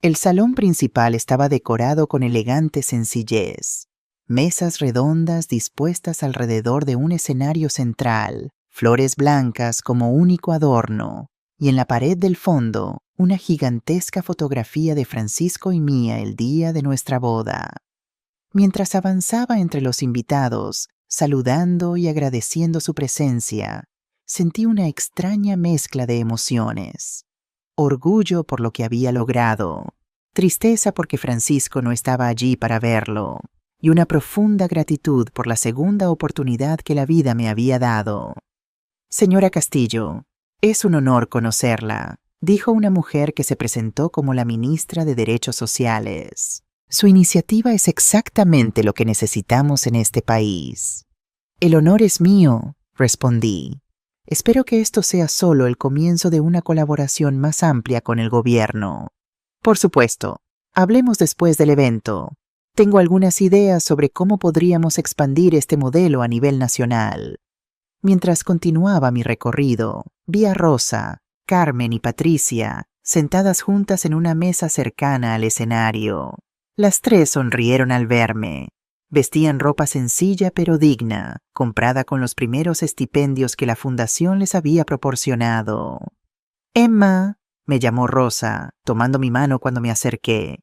El salón principal estaba decorado con elegante sencillez. Mesas redondas dispuestas alrededor de un escenario central, flores blancas como único adorno, y en la pared del fondo, una gigantesca fotografía de Francisco y mía el día de nuestra boda. Mientras avanzaba entre los invitados, saludando y agradeciendo su presencia, sentí una extraña mezcla de emociones. Orgullo por lo que había logrado, tristeza porque Francisco no estaba allí para verlo, y una profunda gratitud por la segunda oportunidad que la vida me había dado. «Señora Castillo, es un honor conocerla», dijo una mujer que se presentó como la ministra de Derechos Sociales. Su iniciativa es exactamente lo que necesitamos en este país. El honor es mío, respondí. Espero que esto sea solo el comienzo de una colaboración más amplia con el gobierno. Por supuesto, hablemos después del evento. Tengo algunas ideas sobre cómo podríamos expandir este modelo a nivel nacional. Mientras continuaba mi recorrido, vi a Rosa, Carmen y Patricia sentadas juntas en una mesa cercana al escenario. Las tres sonrieron al verme. Vestían ropa sencilla pero digna, comprada con los primeros estipendios que la fundación les había proporcionado. «Emma», me llamó Rosa, tomando mi mano cuando me acerqué.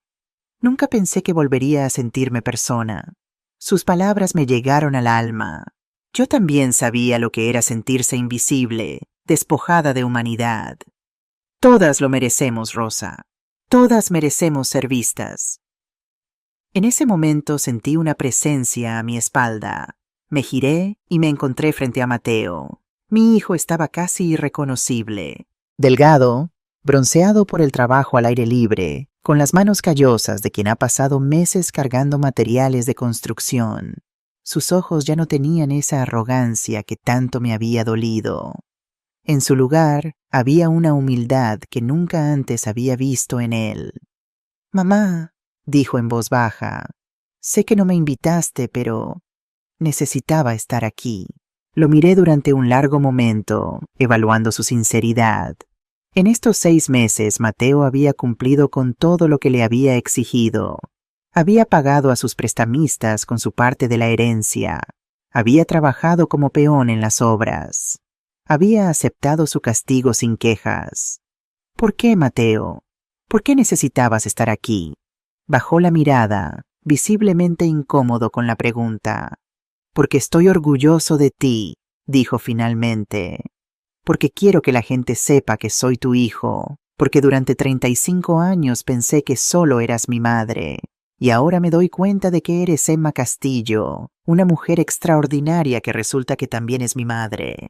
Nunca pensé que volvería a sentirme persona. Sus palabras me llegaron al alma. Yo también sabía lo que era sentirse invisible, despojada de humanidad. Todas lo merecemos, Rosa. Todas merecemos ser vistas. En ese momento sentí una presencia a mi espalda. Me giré y me encontré frente a Mateo. Mi hijo estaba casi irreconocible. Delgado, bronceado por el trabajo al aire libre, con las manos callosas de quien ha pasado meses cargando materiales de construcción. Sus ojos ya no tenían esa arrogancia que tanto me había dolido. En su lugar había una humildad que nunca antes había visto en él. «Mamá», dijo en voz baja, «sé que no me invitaste, pero necesitaba estar aquí». Lo miré durante un largo momento, evaluando su sinceridad. En estos 6 meses, Mateo había cumplido con todo lo que le había exigido. Había pagado a sus prestamistas con su parte de la herencia. Había trabajado como peón en las obras. Había aceptado su castigo sin quejas. «¿Por qué, Mateo? ¿Por qué necesitabas estar aquí?» Bajó la mirada, visiblemente incómodo con la pregunta. «Porque estoy orgulloso de ti», dijo finalmente. «Porque quiero que la gente sepa que soy tu hijo, porque durante 35 años pensé que solo eras mi madre, y ahora me doy cuenta de que eres Emma Castillo, una mujer extraordinaria que resulta que también es mi madre».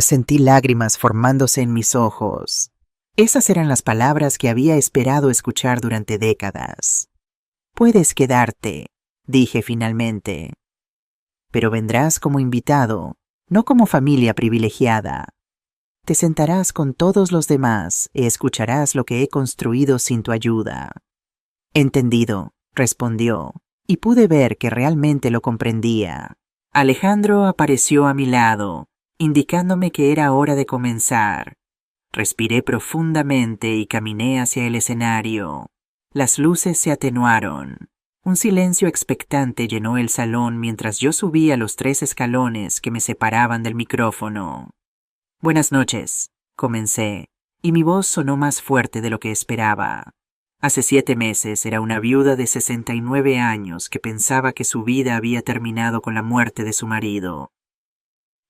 Sentí lágrimas formándose en mis ojos. Esas eran las palabras que había esperado escuchar durante décadas. «Puedes quedarte», dije finalmente. «Pero vendrás como invitado, no como familia privilegiada. Te sentarás con todos los demás y escucharás lo que he construido sin tu ayuda». «Entendido», respondió, y pude ver que realmente lo comprendía. Alejandro apareció a mi lado, indicándome que era hora de comenzar. Respiré profundamente y caminé hacia el escenario. Las luces se atenuaron. Un silencio expectante llenó el salón mientras yo subía los 3 escalones que me separaban del micrófono. «Buenas noches», comencé, y mi voz sonó más fuerte de lo que esperaba. Hace 7 meses era una viuda de 69 años que pensaba que su vida había terminado con la muerte de su marido.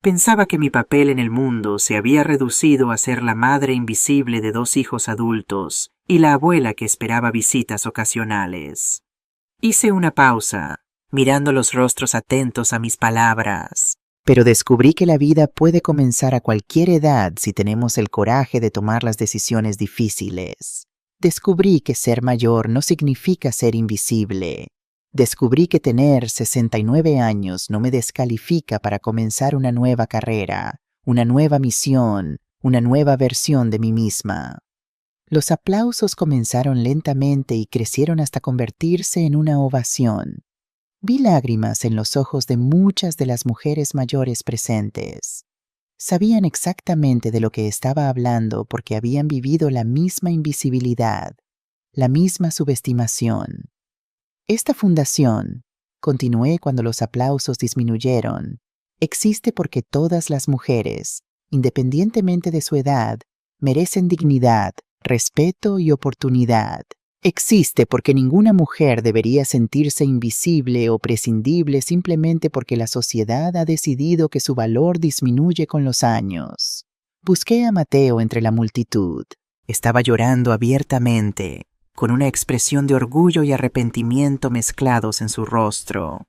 Pensaba que mi papel en el mundo se había reducido a ser la madre invisible de 2 hijos adultos y la abuela que esperaba visitas ocasionales. Hice una pausa, mirando los rostros atentos a mis palabras. Pero descubrí que la vida puede comenzar a cualquier edad si tenemos el coraje de tomar las decisiones difíciles. Descubrí que ser mayor no significa ser invisible. Descubrí que tener 69 años no me descalifica para comenzar una nueva carrera, una nueva misión, una nueva versión de mí misma. Los aplausos comenzaron lentamente y crecieron hasta convertirse en una ovación. Vi lágrimas en los ojos de muchas de las mujeres mayores presentes. Sabían exactamente de lo que estaba hablando porque habían vivido la misma invisibilidad, la misma subestimación. Esta fundación, continué cuando los aplausos disminuyeron, existe porque todas las mujeres, independientemente de su edad, merecen dignidad, respeto y oportunidad. Existe porque ninguna mujer debería sentirse invisible o prescindible simplemente porque la sociedad ha decidido que su valor disminuye con los años. Busqué a Mateo entre la multitud. Estaba llorando abiertamente, con una expresión de orgullo y arrepentimiento mezclados en su rostro.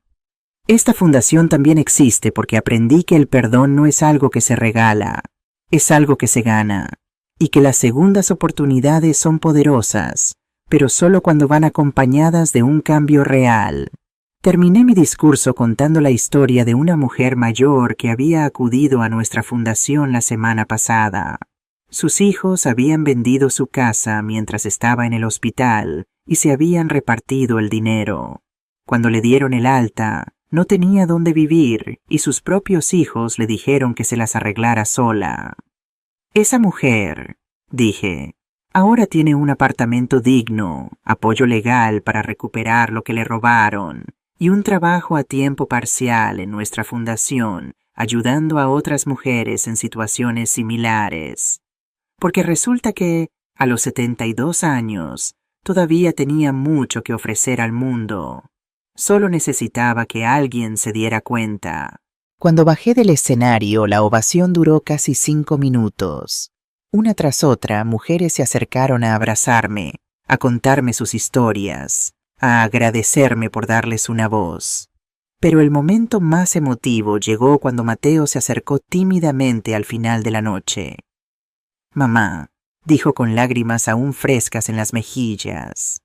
Esta fundación también existe porque aprendí que el perdón no es algo que se regala, es algo que se gana. y que las segundas oportunidades son poderosas, pero solo cuando van acompañadas de un cambio real. Terminé mi discurso contando la historia de una mujer mayor que había acudido a nuestra fundación la semana pasada. Sus hijos habían vendido su casa mientras estaba en el hospital y se habían repartido el dinero. Cuando le dieron el alta, no tenía dónde vivir y sus propios hijos le dijeron que se las arreglara sola. Esa mujer, dije, ahora tiene un apartamento digno, apoyo legal para recuperar lo que le robaron y un trabajo a tiempo parcial en nuestra fundación, ayudando a otras mujeres en situaciones similares. Porque resulta que, a los 72 años, todavía tenía mucho que ofrecer al mundo. Solo necesitaba que alguien se diera cuenta. Cuando bajé del escenario, la ovación duró casi 5 minutos. Una tras otra, mujeres se acercaron a abrazarme, a contarme sus historias, a agradecerme por darles una voz. Pero el momento más emotivo llegó cuando Mateo se acercó tímidamente al final de la noche. «Mamá», dijo con lágrimas aún frescas en las mejillas,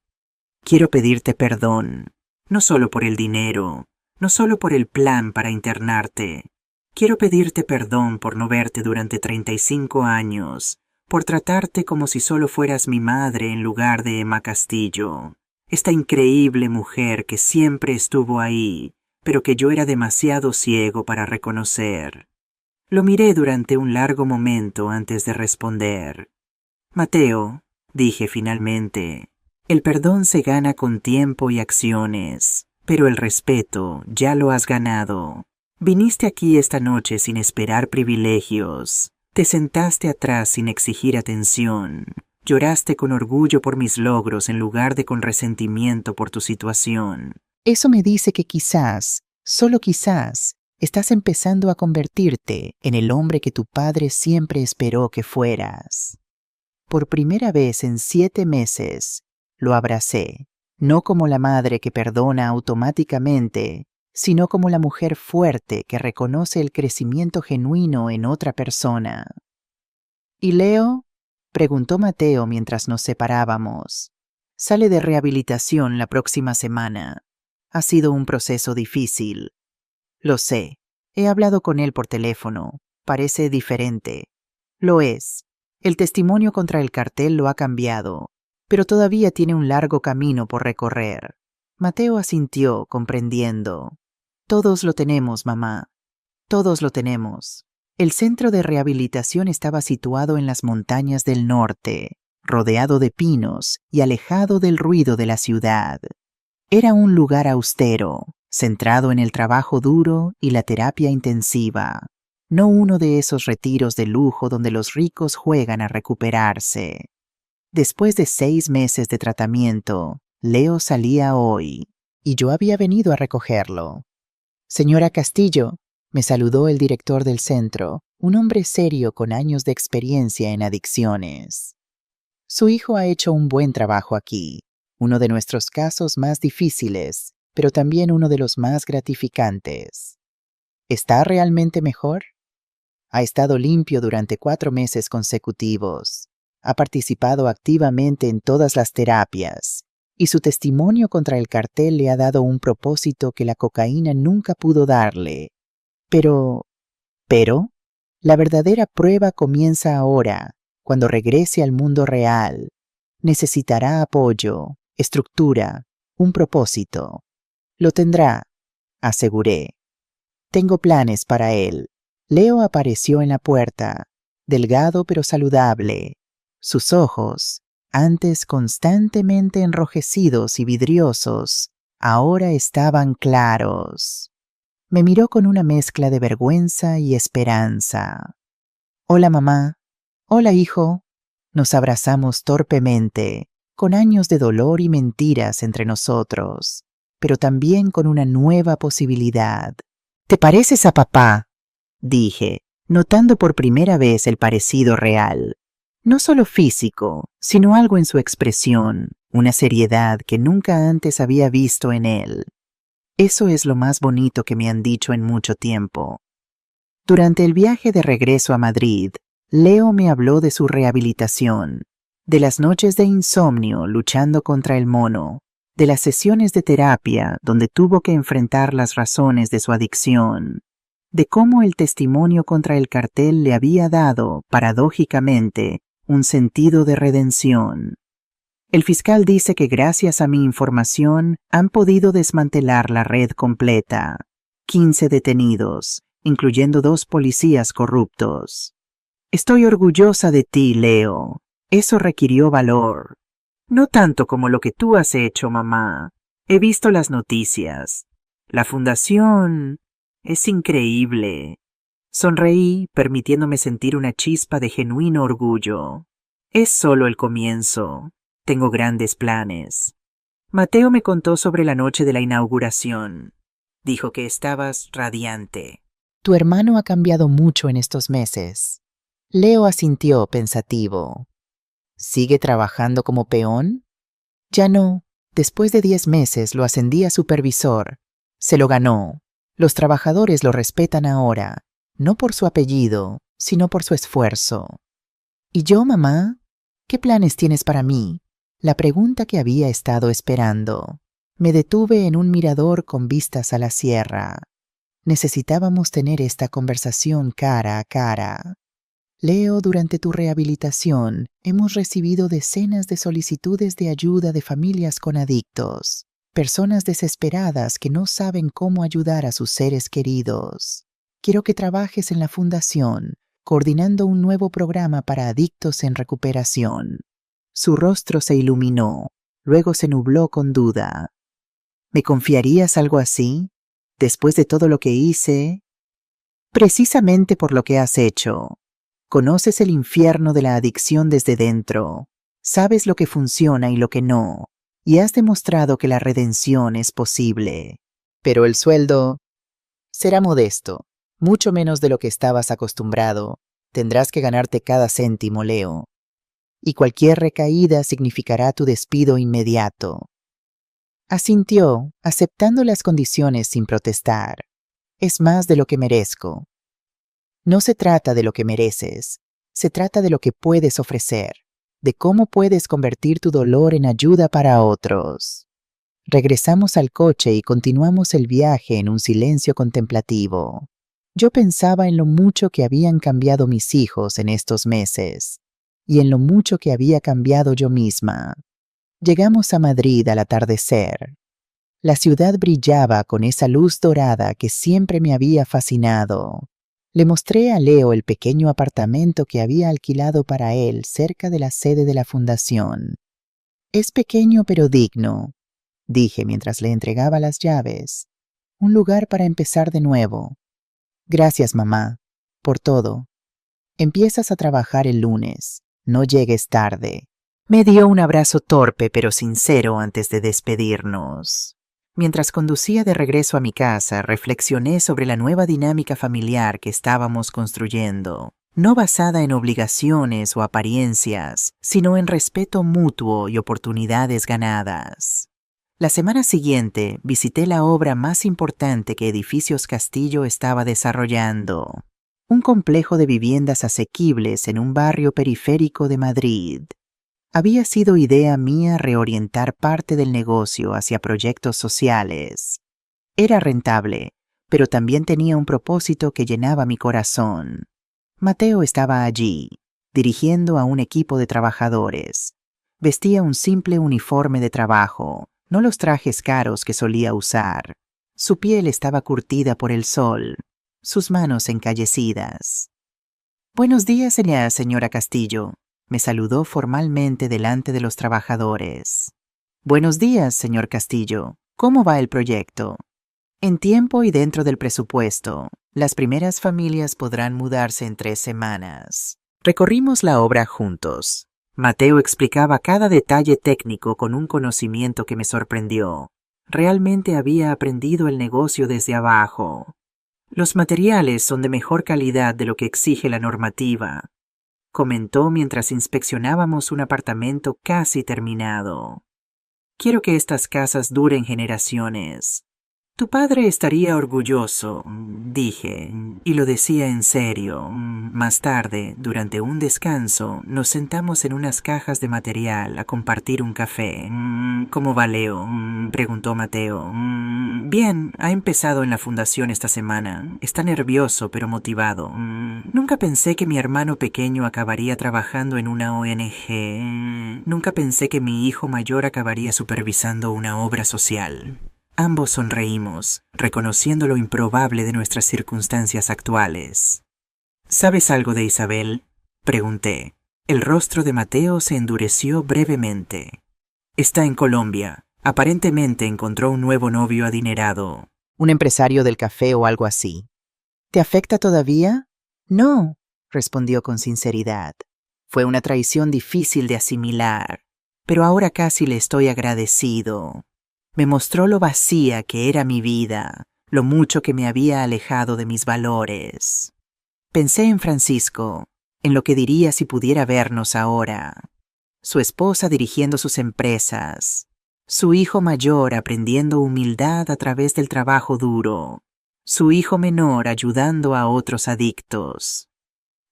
«quiero pedirte perdón, no solo por el dinero, no solo por el plan para internarte. Quiero pedirte perdón por no verte durante 35 años, por tratarte como si solo fueras mi madre en lugar de Emma Castillo, esta increíble mujer que siempre estuvo ahí, pero que yo era demasiado ciego para reconocer». Lo miré durante un largo momento antes de responder. «Mateo», dije finalmente, «el perdón se gana con tiempo y acciones, pero el respeto ya lo has ganado. Viniste aquí esta noche sin esperar privilegios. Te sentaste atrás sin exigir atención. Lloraste con orgullo por mis logros en lugar de con resentimiento por tu situación». Eso me dice que quizás, solo quizás, estás empezando a convertirte en el hombre que tu padre siempre esperó que fueras. Por primera vez en 7 meses, lo abracé, no como la madre que perdona automáticamente, sino como la mujer fuerte que reconoce el crecimiento genuino en otra persona. ¿Y Leo?, preguntó Mateo mientras nos separábamos. Sale de rehabilitación la próxima semana. Ha sido un proceso difícil. Lo sé. He hablado con él por teléfono. Parece diferente. Lo es. El testimonio contra el cartel lo ha cambiado, pero todavía tiene un largo camino por recorrer. Mateo asintió, comprendiendo. Todos lo tenemos, mamá. Todos lo tenemos. El centro de rehabilitación estaba situado en las montañas del norte, rodeado de pinos y alejado del ruido de la ciudad. Era un lugar austero, centrado en el trabajo duro y la terapia intensiva, no uno de esos retiros de lujo donde los ricos juegan a recuperarse. Después de 6 meses de tratamiento, Leo salía hoy, y yo había venido a recogerlo. «Señora Castillo», me saludó el director del centro, un hombre serio con años de experiencia en adicciones. «Su hijo ha hecho un buen trabajo aquí, uno de nuestros casos más difíciles, pero también uno de los más gratificantes. ¿Está realmente mejor? Ha estado limpio durante 4 meses consecutivos. Ha participado activamente en todas las terapias, y su testimonio contra el cartel le ha dado un propósito que la cocaína nunca pudo darle. Pero, la verdadera prueba comienza ahora, cuando regrese al mundo real. Necesitará apoyo, estructura, un propósito. Lo tendrá», aseguré. «Tengo planes para él». Leo apareció en la puerta, delgado pero saludable. Sus ojos, antes constantemente enrojecidos y vidriosos, ahora estaban claros. Me miró con una mezcla de vergüenza y esperanza. «Hola, mamá». «Hola, hijo». Nos abrazamos torpemente, con años de dolor y mentiras entre nosotros, pero también con una nueva posibilidad. «¿Te pareces a papá?», dije, notando por primera vez el parecido real. No solo físico, sino algo en su expresión, una seriedad que nunca antes había visto en él. Eso es lo más bonito que me han dicho en mucho tiempo. Durante el viaje de regreso a Madrid, Leo me habló de su rehabilitación, de las noches de insomnio luchando contra el mono, de las sesiones de terapia donde tuvo que enfrentar las razones de su adicción, de cómo el testimonio contra el cartel le había dado, paradójicamente, un sentido de redención. El fiscal dice que gracias a mi información han podido desmantelar la red completa. 15 detenidos, incluyendo 2 policías corruptos. Estoy orgullosa de ti, Leo. Eso requirió valor. No tanto como lo que tú has hecho, mamá. He visto las noticias. La fundación es increíble. Sonreí, permitiéndome sentir una chispa de genuino orgullo. Es solo el comienzo. Tengo grandes planes. Mateo me contó sobre la noche de la inauguración. Dijo que estabas radiante. Tu hermano ha cambiado mucho en estos meses. Leo asintió pensativo. ¿Sigue trabajando como peón? Ya no. Después de 10 meses lo ascendí a supervisor. Se lo ganó. Los trabajadores lo respetan ahora, no por su apellido, sino por su esfuerzo. ¿Y yo, mamá? ¿Qué planes tienes para mí? La pregunta que había estado esperando. Me detuve en un mirador con vistas a la sierra. Necesitábamos tener esta conversación cara a cara. Leo, durante tu rehabilitación, hemos recibido decenas de solicitudes de ayuda de familias con adictos, personas desesperadas que no saben cómo ayudar a sus seres queridos. Quiero que trabajes en la fundación, coordinando un nuevo programa para adictos en recuperación. Su rostro se iluminó, luego se nubló con duda. ¿Me confiarías algo así? Después de todo lo que hice. Precisamente por lo que has hecho. Conoces el infierno de la adicción desde dentro. Sabes lo que funciona y lo que no. Y has demostrado que la redención es posible. Pero el sueldo será modesto, mucho menos de lo que estabas acostumbrado. Tendrás que ganarte cada céntimo, Leo. Y cualquier recaída significará tu despido inmediato. Asintió, aceptando las condiciones sin protestar. Es más de lo que merezco. No se trata de lo que mereces, se trata de lo que puedes ofrecer, de cómo puedes convertir tu dolor en ayuda para otros. Regresamos al coche y continuamos el viaje en un silencio contemplativo. Yo pensaba en lo mucho que habían cambiado mis hijos en estos meses, y en lo mucho que había cambiado yo misma. Llegamos a Madrid al atardecer. La ciudad brillaba con esa luz dorada que siempre me había fascinado. Le mostré a Leo el pequeño apartamento que había alquilado para él cerca de la sede de la fundación. Es pequeño pero digno, dije mientras le entregaba las llaves. Un lugar para empezar de nuevo. Gracias, mamá, por todo. Empiezas a trabajar el lunes. No llegues tarde. Me dio un abrazo torpe pero sincero antes de despedirnos. Mientras conducía de regreso a mi casa, reflexioné sobre la nueva dinámica familiar que estábamos construyendo, no basada en obligaciones o apariencias, sino en respeto mutuo y oportunidades ganadas. La semana siguiente visité la obra más importante que Edificios Castillo estaba desarrollando, un complejo de viviendas asequibles en un barrio periférico de Madrid. Había sido idea mía reorientar parte del negocio hacia proyectos sociales. Era rentable, pero también tenía un propósito que llenaba mi corazón. Mateo estaba allí, dirigiendo a un equipo de trabajadores. Vestía un simple uniforme de trabajo, no los trajes caros que solía usar. Su piel estaba curtida por el sol, sus manos encallecidas. «Buenos días, señora Castillo», me saludó formalmente delante de los trabajadores. «Buenos días, señor Castillo. ¿Cómo va el proyecto?» «En tiempo y dentro del presupuesto. Las primeras familias podrán mudarse en 3 semanas». Recorrimos la obra juntos. Mateo explicaba cada detalle técnico con un conocimiento que me sorprendió. Realmente había aprendido el negocio desde abajo. «Los materiales son de mejor calidad de lo que exige la normativa», comentó mientras inspeccionábamos un apartamento casi terminado. «Quiero que estas casas duren generaciones. Tu padre estaría orgulloso, dije, y lo decía en serio. Más tarde, durante un descanso, nos sentamos en unas cajas de material a compartir un café. ¿Cómo va Leo? Preguntó Mateo. Bien, ha empezado en la fundación esta semana. Está nervioso pero motivado. Nunca pensé que mi hermano pequeño acabaría trabajando en una ONG. Nunca pensé que mi hijo mayor acabaría supervisando una obra social. Ambos sonreímos, reconociendo lo improbable de nuestras circunstancias actuales. ¿Sabes algo de Isabel? Pregunté. El rostro de Mateo se endureció brevemente. Está en Colombia. Aparentemente encontró un nuevo novio adinerado. ¿Un empresario del café o algo así? ¿Te afecta todavía? No, respondió con sinceridad. Fue una traición difícil de asimilar, pero ahora casi le estoy agradecido. Me mostró lo vacía que era mi vida, lo mucho que me había alejado de mis valores. Pensé en Francisco, en lo que diría si pudiera vernos ahora. Su esposa dirigiendo sus empresas, su hijo mayor aprendiendo humildad a través del trabajo duro, su hijo menor ayudando a otros adictos.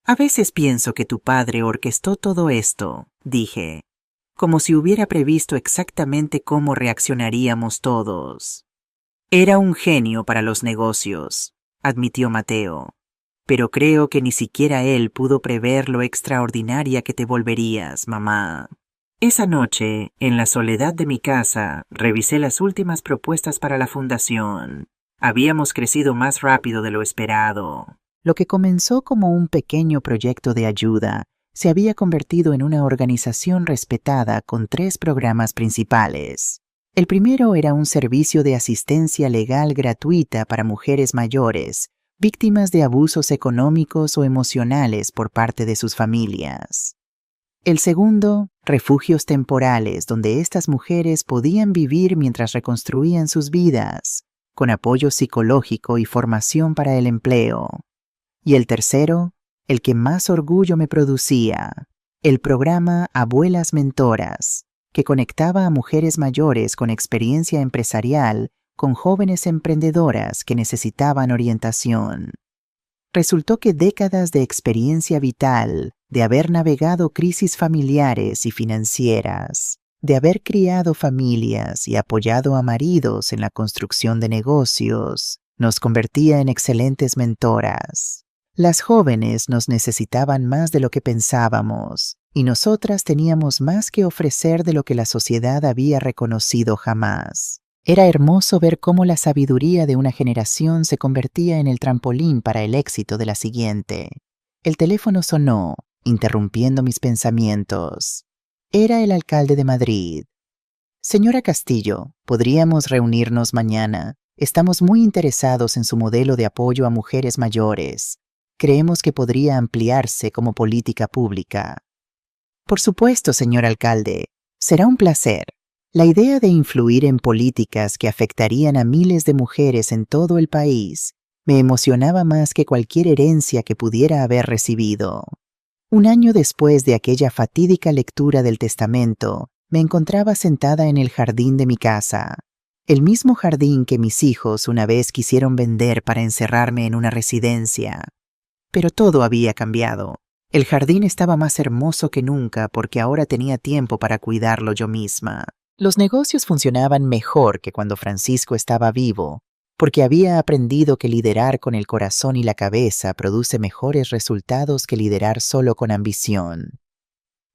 A veces pienso que tu padre orquestó todo esto, dije, como si hubiera previsto exactamente cómo reaccionaríamos todos. Era un genio para los negocios, admitió Mateo, pero creo que ni siquiera él pudo prever lo extraordinaria que te volverías, mamá. Esa noche, en la soledad de mi casa, revisé las últimas propuestas para la fundación. Habíamos crecido más rápido de lo esperado. Lo que comenzó como un pequeño proyecto de ayuda se había convertido en una organización respetada con 3 programas principales. El primero era un servicio de asistencia legal gratuita para mujeres mayores, víctimas de abusos económicos o emocionales por parte de sus familias. El segundo, refugios temporales donde estas mujeres podían vivir mientras reconstruían sus vidas, con apoyo psicológico y formación para el empleo. Y el tercero, el que más orgullo me producía, el programa Abuelas Mentoras, que conectaba a mujeres mayores con experiencia empresarial con jóvenes emprendedoras que necesitaban orientación. Resultó que décadas de experiencia vital, de haber navegado crisis familiares y financieras, de haber criado familias y apoyado a maridos en la construcción de negocios, nos convertía en excelentes mentoras. Las jóvenes nos necesitaban más de lo que pensábamos, y nosotras teníamos más que ofrecer de lo que la sociedad había reconocido jamás. Era hermoso ver cómo la sabiduría de una generación se convertía en el trampolín para el éxito de la siguiente. El teléfono sonó, interrumpiendo mis pensamientos. Era el alcalde de Madrid. Señora Castillo, ¿podríamos reunirnos mañana? Estamos muy interesados en su modelo de apoyo a mujeres mayores. Creemos que podría ampliarse como política pública. Por supuesto, señor alcalde. Será un placer. La idea de influir en políticas que afectarían a miles de mujeres en todo el país me emocionaba más que cualquier herencia que pudiera haber recibido. Un año después de aquella fatídica lectura del testamento, me encontraba sentada en el jardín de mi casa. El mismo jardín que mis hijos una vez quisieron vender para encerrarme en una residencia. Pero todo había cambiado. El jardín estaba más hermoso que nunca porque ahora tenía tiempo para cuidarlo yo misma. Los negocios funcionaban mejor que cuando Francisco estaba vivo, porque había aprendido que liderar con el corazón y la cabeza produce mejores resultados que liderar solo con ambición.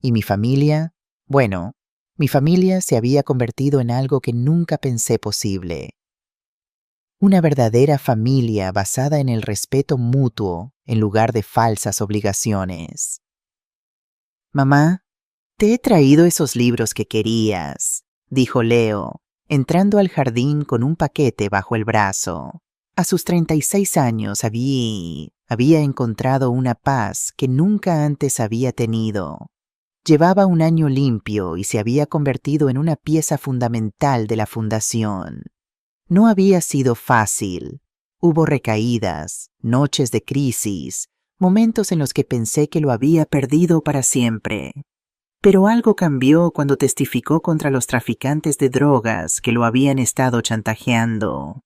¿Y mi familia? Bueno, mi familia se había convertido en algo que nunca pensé posible. Una verdadera familia basada en el respeto mutuo en lugar de falsas obligaciones. Mamá, te he traído esos libros que querías, dijo Leo, entrando al jardín con un paquete bajo el brazo. A sus 36 años había encontrado una paz que nunca antes había tenido. Llevaba un año limpio y se había convertido en una pieza fundamental de la fundación. No había sido fácil. Hubo recaídas, noches de crisis, momentos en los que pensé que lo había perdido para siempre. Pero algo cambió cuando testificó contra los traficantes de drogas que lo habían estado chantajeando.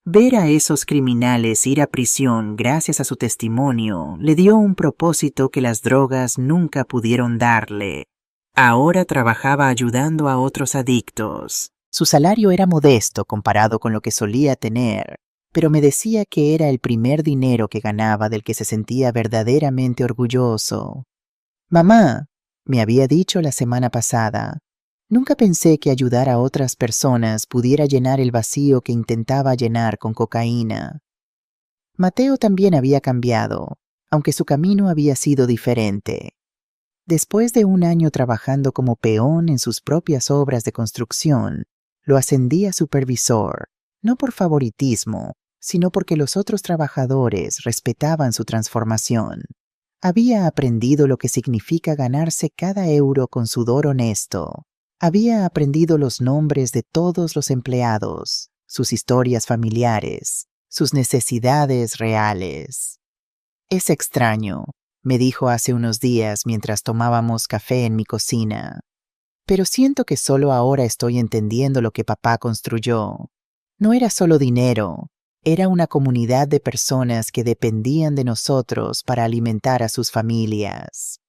Ver a esos criminales ir a prisión gracias a su testimonio le dio un propósito que las drogas nunca pudieron darle. Ahora trabajaba ayudando a otros adictos. Su salario era modesto comparado con lo que solía tener, pero me decía que era el primer dinero que ganaba del que se sentía verdaderamente orgulloso. Mamá, me había dicho la semana pasada, nunca pensé que ayudar a otras personas pudiera llenar el vacío que intentaba llenar con cocaína. Mateo también había cambiado, aunque su camino había sido diferente. Después de un año trabajando como peón en sus propias obras de construcción, lo ascendí a supervisor, no por favoritismo, sino porque los otros trabajadores respetaban su transformación. Había aprendido lo que significa ganarse cada euro con sudor honesto. Había aprendido los nombres de todos los empleados, sus historias familiares, sus necesidades reales. Es extraño, me dijo hace unos días mientras tomábamos café en mi cocina. Pero siento que solo ahora estoy entendiendo lo que papá construyó. No era solo dinero, era una comunidad de personas que dependían de nosotros para alimentar a sus familias.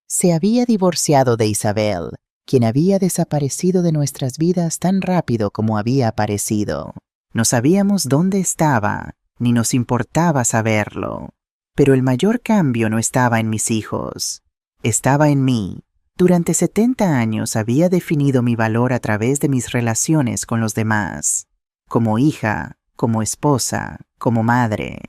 Se había divorciado de Isabel, quien había desaparecido de nuestras vidas tan rápido como había aparecido. No sabíamos dónde estaba, ni nos importaba saberlo. Pero el mayor cambio no estaba en mis hijos, estaba en mí. Durante 70 años había definido mi valor a través de mis relaciones con los demás, como hija, como esposa, como madre.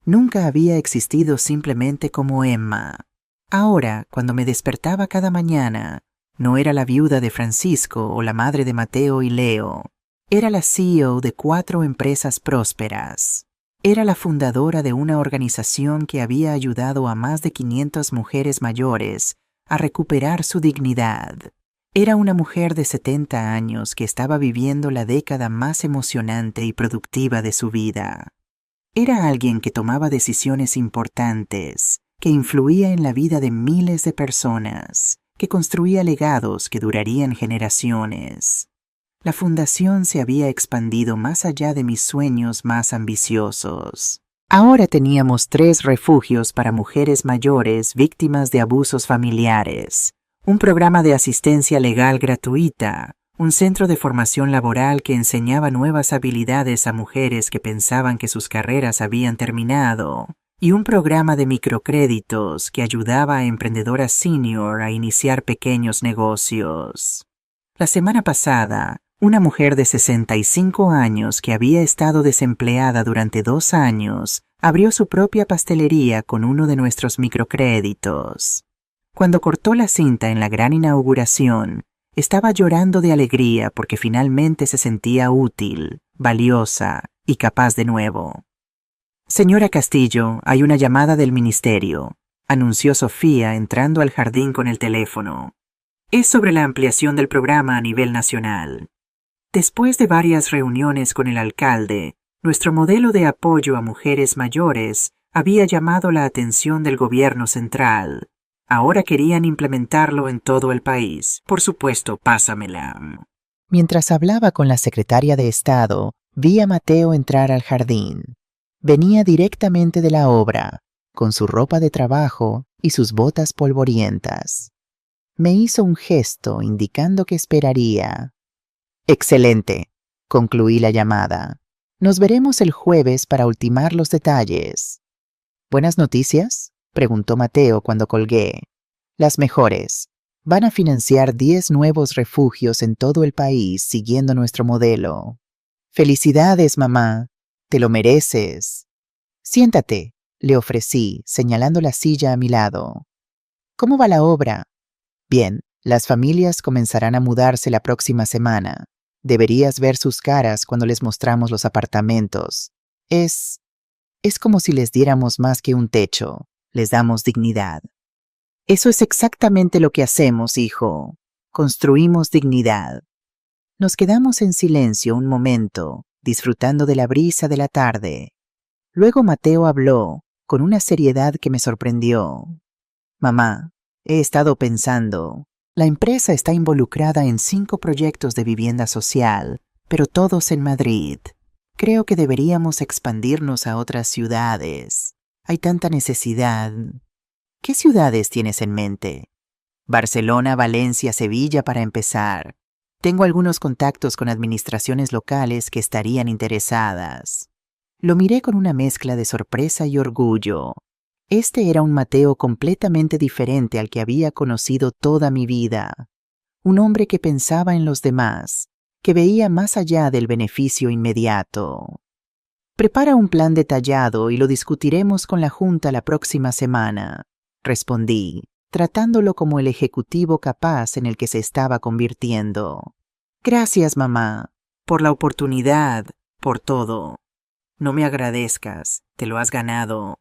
Nunca había existido simplemente como Emma. Ahora, cuando me despertaba cada mañana, no era la viuda de Francisco o la madre de Mateo y Leo. Era la CEO de 4 empresas prósperas. Era la fundadora de una organización que había ayudado a más de 500 mujeres mayores a recuperar su dignidad. Era una mujer de 70 años que estaba viviendo la década más emocionante y productiva de su vida. Era alguien que tomaba decisiones importantes, que influía en la vida de miles de personas, que construía legados que durarían generaciones. La fundación se había expandido más allá de mis sueños más ambiciosos. Ahora teníamos 3 refugios para mujeres mayores víctimas de abusos familiares, un programa de asistencia legal gratuita, un centro de formación laboral que enseñaba nuevas habilidades a mujeres que pensaban que sus carreras habían terminado, y un programa de microcréditos que ayudaba a emprendedoras senior a iniciar pequeños negocios. La semana pasada, una mujer de 65 años que había estado desempleada durante 2 años abrió su propia pastelería con uno de nuestros microcréditos. Cuando cortó la cinta en la gran inauguración, estaba llorando de alegría porque finalmente se sentía útil, valiosa y capaz de nuevo. Señora Castillo, hay una llamada del ministerio, anunció Sofía entrando al jardín con el teléfono. Es sobre la ampliación del programa a nivel nacional. Después de varias reuniones con el alcalde, nuestro modelo de apoyo a mujeres mayores había llamado la atención del gobierno central. Ahora querían implementarlo en todo el país. Por supuesto, pásamela. Mientras hablaba con la secretaria de Estado, vi a Mateo entrar al jardín. Venía directamente de la obra, con su ropa de trabajo y sus botas polvorientas. Me hizo un gesto indicando que esperaría. Excelente, concluí la llamada. Nos veremos el jueves para ultimar los detalles. ¿Buenas noticias?, preguntó Mateo cuando colgué. Las mejores. Van a financiar 10 nuevos refugios en todo el país siguiendo nuestro modelo. Felicidades, mamá. Te lo mereces. Siéntate, le ofrecí, señalando la silla a mi lado. ¿Cómo va la obra? Bien, las familias comenzarán a mudarse la próxima semana. Deberías ver sus caras cuando les mostramos los apartamentos. Es como si les diéramos más que un techo. Les damos dignidad. Eso es exactamente lo que hacemos, hijo. Construimos dignidad. Nos quedamos en silencio un momento, disfrutando de la brisa de la tarde. Luego Mateo habló, con una seriedad que me sorprendió. Mamá, he estado pensando. La empresa está involucrada en 5 proyectos de vivienda social, pero todos en Madrid. Creo que deberíamos expandirnos a otras ciudades. Hay tanta necesidad. ¿Qué ciudades tienes en mente? Barcelona, Valencia, Sevilla para empezar. Tengo algunos contactos con administraciones locales que estarían interesadas. Lo miré con una mezcla de sorpresa y orgullo. Este era un Mateo completamente diferente al que había conocido toda mi vida. Un hombre que pensaba en los demás, que veía más allá del beneficio inmediato. Prepara un plan detallado y lo discutiremos con la Junta la próxima semana, respondí, tratándolo como el ejecutivo capaz en el que se estaba convirtiendo. Gracias, mamá, por la oportunidad, por todo. No me agradezcas, te lo has ganado.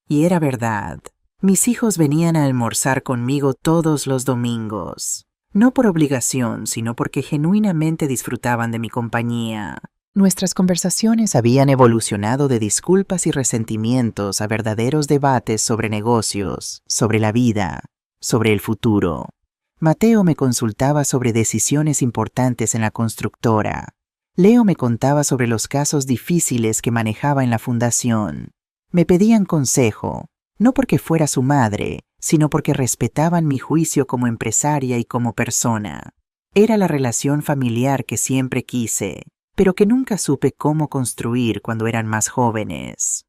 Y era verdad. Mis hijos venían a almorzar conmigo todos los domingos. No por obligación, sino porque genuinamente disfrutaban de mi compañía. Nuestras conversaciones habían evolucionado de disculpas y resentimientos a verdaderos debates sobre negocios, sobre la vida, sobre el futuro. Mateo me consultaba sobre decisiones importantes en la constructora. Leo me contaba sobre los casos difíciles que manejaba en la fundación. Me pedían consejo, no porque fuera su madre, sino porque respetaban mi juicio como empresaria y como persona. Era la relación familiar que siempre quise, pero que nunca supe cómo construir cuando eran más jóvenes.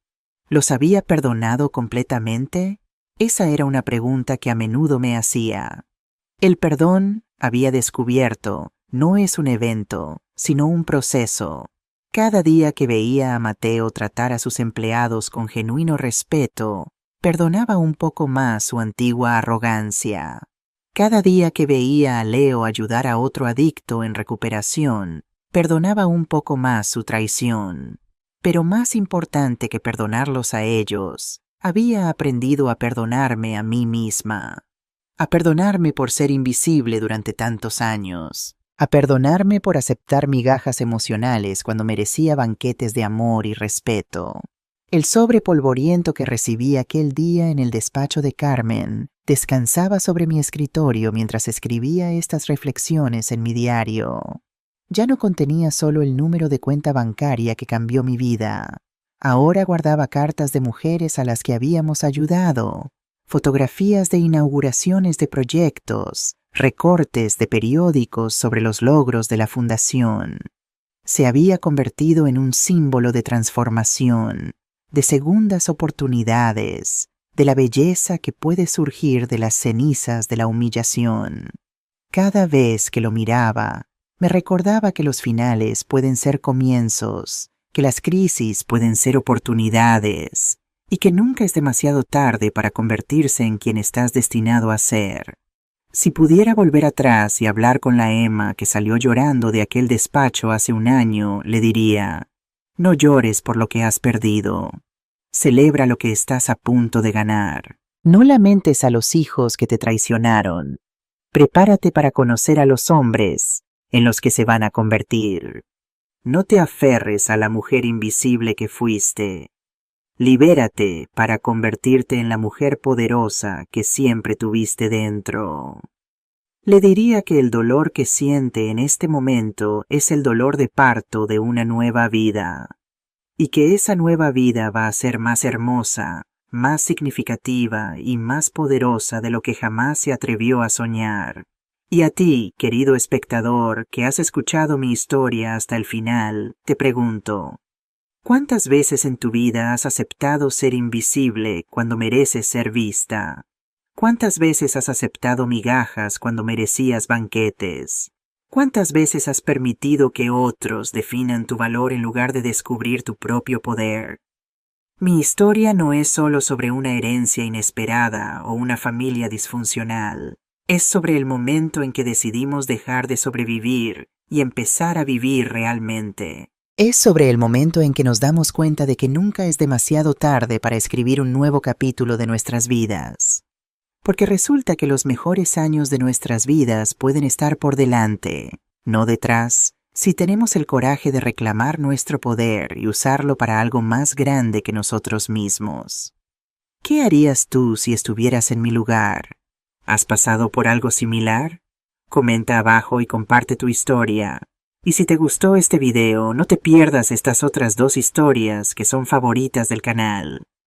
¿Los había perdonado completamente? Esa era una pregunta que a menudo me hacía. El perdón, había descubierto, no es un evento, sino un proceso. Cada día que veía a Mateo tratar a sus empleados con genuino respeto, perdonaba un poco más su antigua arrogancia. Cada día que veía a Leo ayudar a otro adicto en recuperación, perdonaba un poco más su traición. Pero más importante que perdonarlos a ellos, había aprendido a perdonarme a mí misma. A perdonarme por ser invisible durante tantos años. A perdonarme por aceptar migajas emocionales cuando merecía banquetes de amor y respeto. El sobre polvoriento que recibí aquel día en el despacho de Carmen descansaba sobre mi escritorio mientras escribía estas reflexiones en mi diario. Ya no contenía solo el número de cuenta bancaria que cambió mi vida. Ahora guardaba cartas de mujeres a las que habíamos ayudado, fotografías de inauguraciones de proyectos, recortes de periódicos sobre los logros de la fundación. Se había convertido en un símbolo de transformación, de segundas oportunidades, de la belleza que puede surgir de las cenizas de la humillación. Cada vez que lo miraba, me recordaba que los finales pueden ser comienzos, que las crisis pueden ser oportunidades, y que nunca es demasiado tarde para convertirse en quien estás destinado a ser. Si pudiera volver atrás y hablar con la Emma que salió llorando de aquel despacho hace un año, le diría: no llores por lo que has perdido. Celebra lo que estás a punto de ganar. No lamentes a los hijos que te traicionaron. Prepárate para conocer a los hombres en los que se van a convertir. No te aferres a la mujer invisible que fuiste. Libérate para convertirte en la mujer poderosa que siempre tuviste dentro. Le diría que el dolor que siente en este momento es el dolor de parto de una nueva vida, y que esa nueva vida va a ser más hermosa, más significativa y más poderosa de lo que jamás se atrevió a soñar. Y a ti, querido espectador, que has escuchado mi historia hasta el final, te pregunto: ¿cuántas veces en tu vida has aceptado ser invisible cuando mereces ser vista? ¿Cuántas veces has aceptado migajas cuando merecías banquetes? ¿Cuántas veces has permitido que otros definan tu valor en lugar de descubrir tu propio poder? Mi historia no es solo sobre una herencia inesperada o una familia disfuncional. Es sobre el momento en que decidimos dejar de sobrevivir y empezar a vivir realmente. Es sobre el momento en que nos damos cuenta de que nunca es demasiado tarde para escribir un nuevo capítulo de nuestras vidas. Porque resulta que los mejores años de nuestras vidas pueden estar por delante, no detrás, si tenemos el coraje de reclamar nuestro poder y usarlo para algo más grande que nosotros mismos. ¿Qué harías tú si estuvieras en mi lugar? ¿Has pasado por algo similar? Comenta abajo y comparte tu historia. Y si te gustó este video, no te pierdas estas otras 2 historias que son favoritas del canal.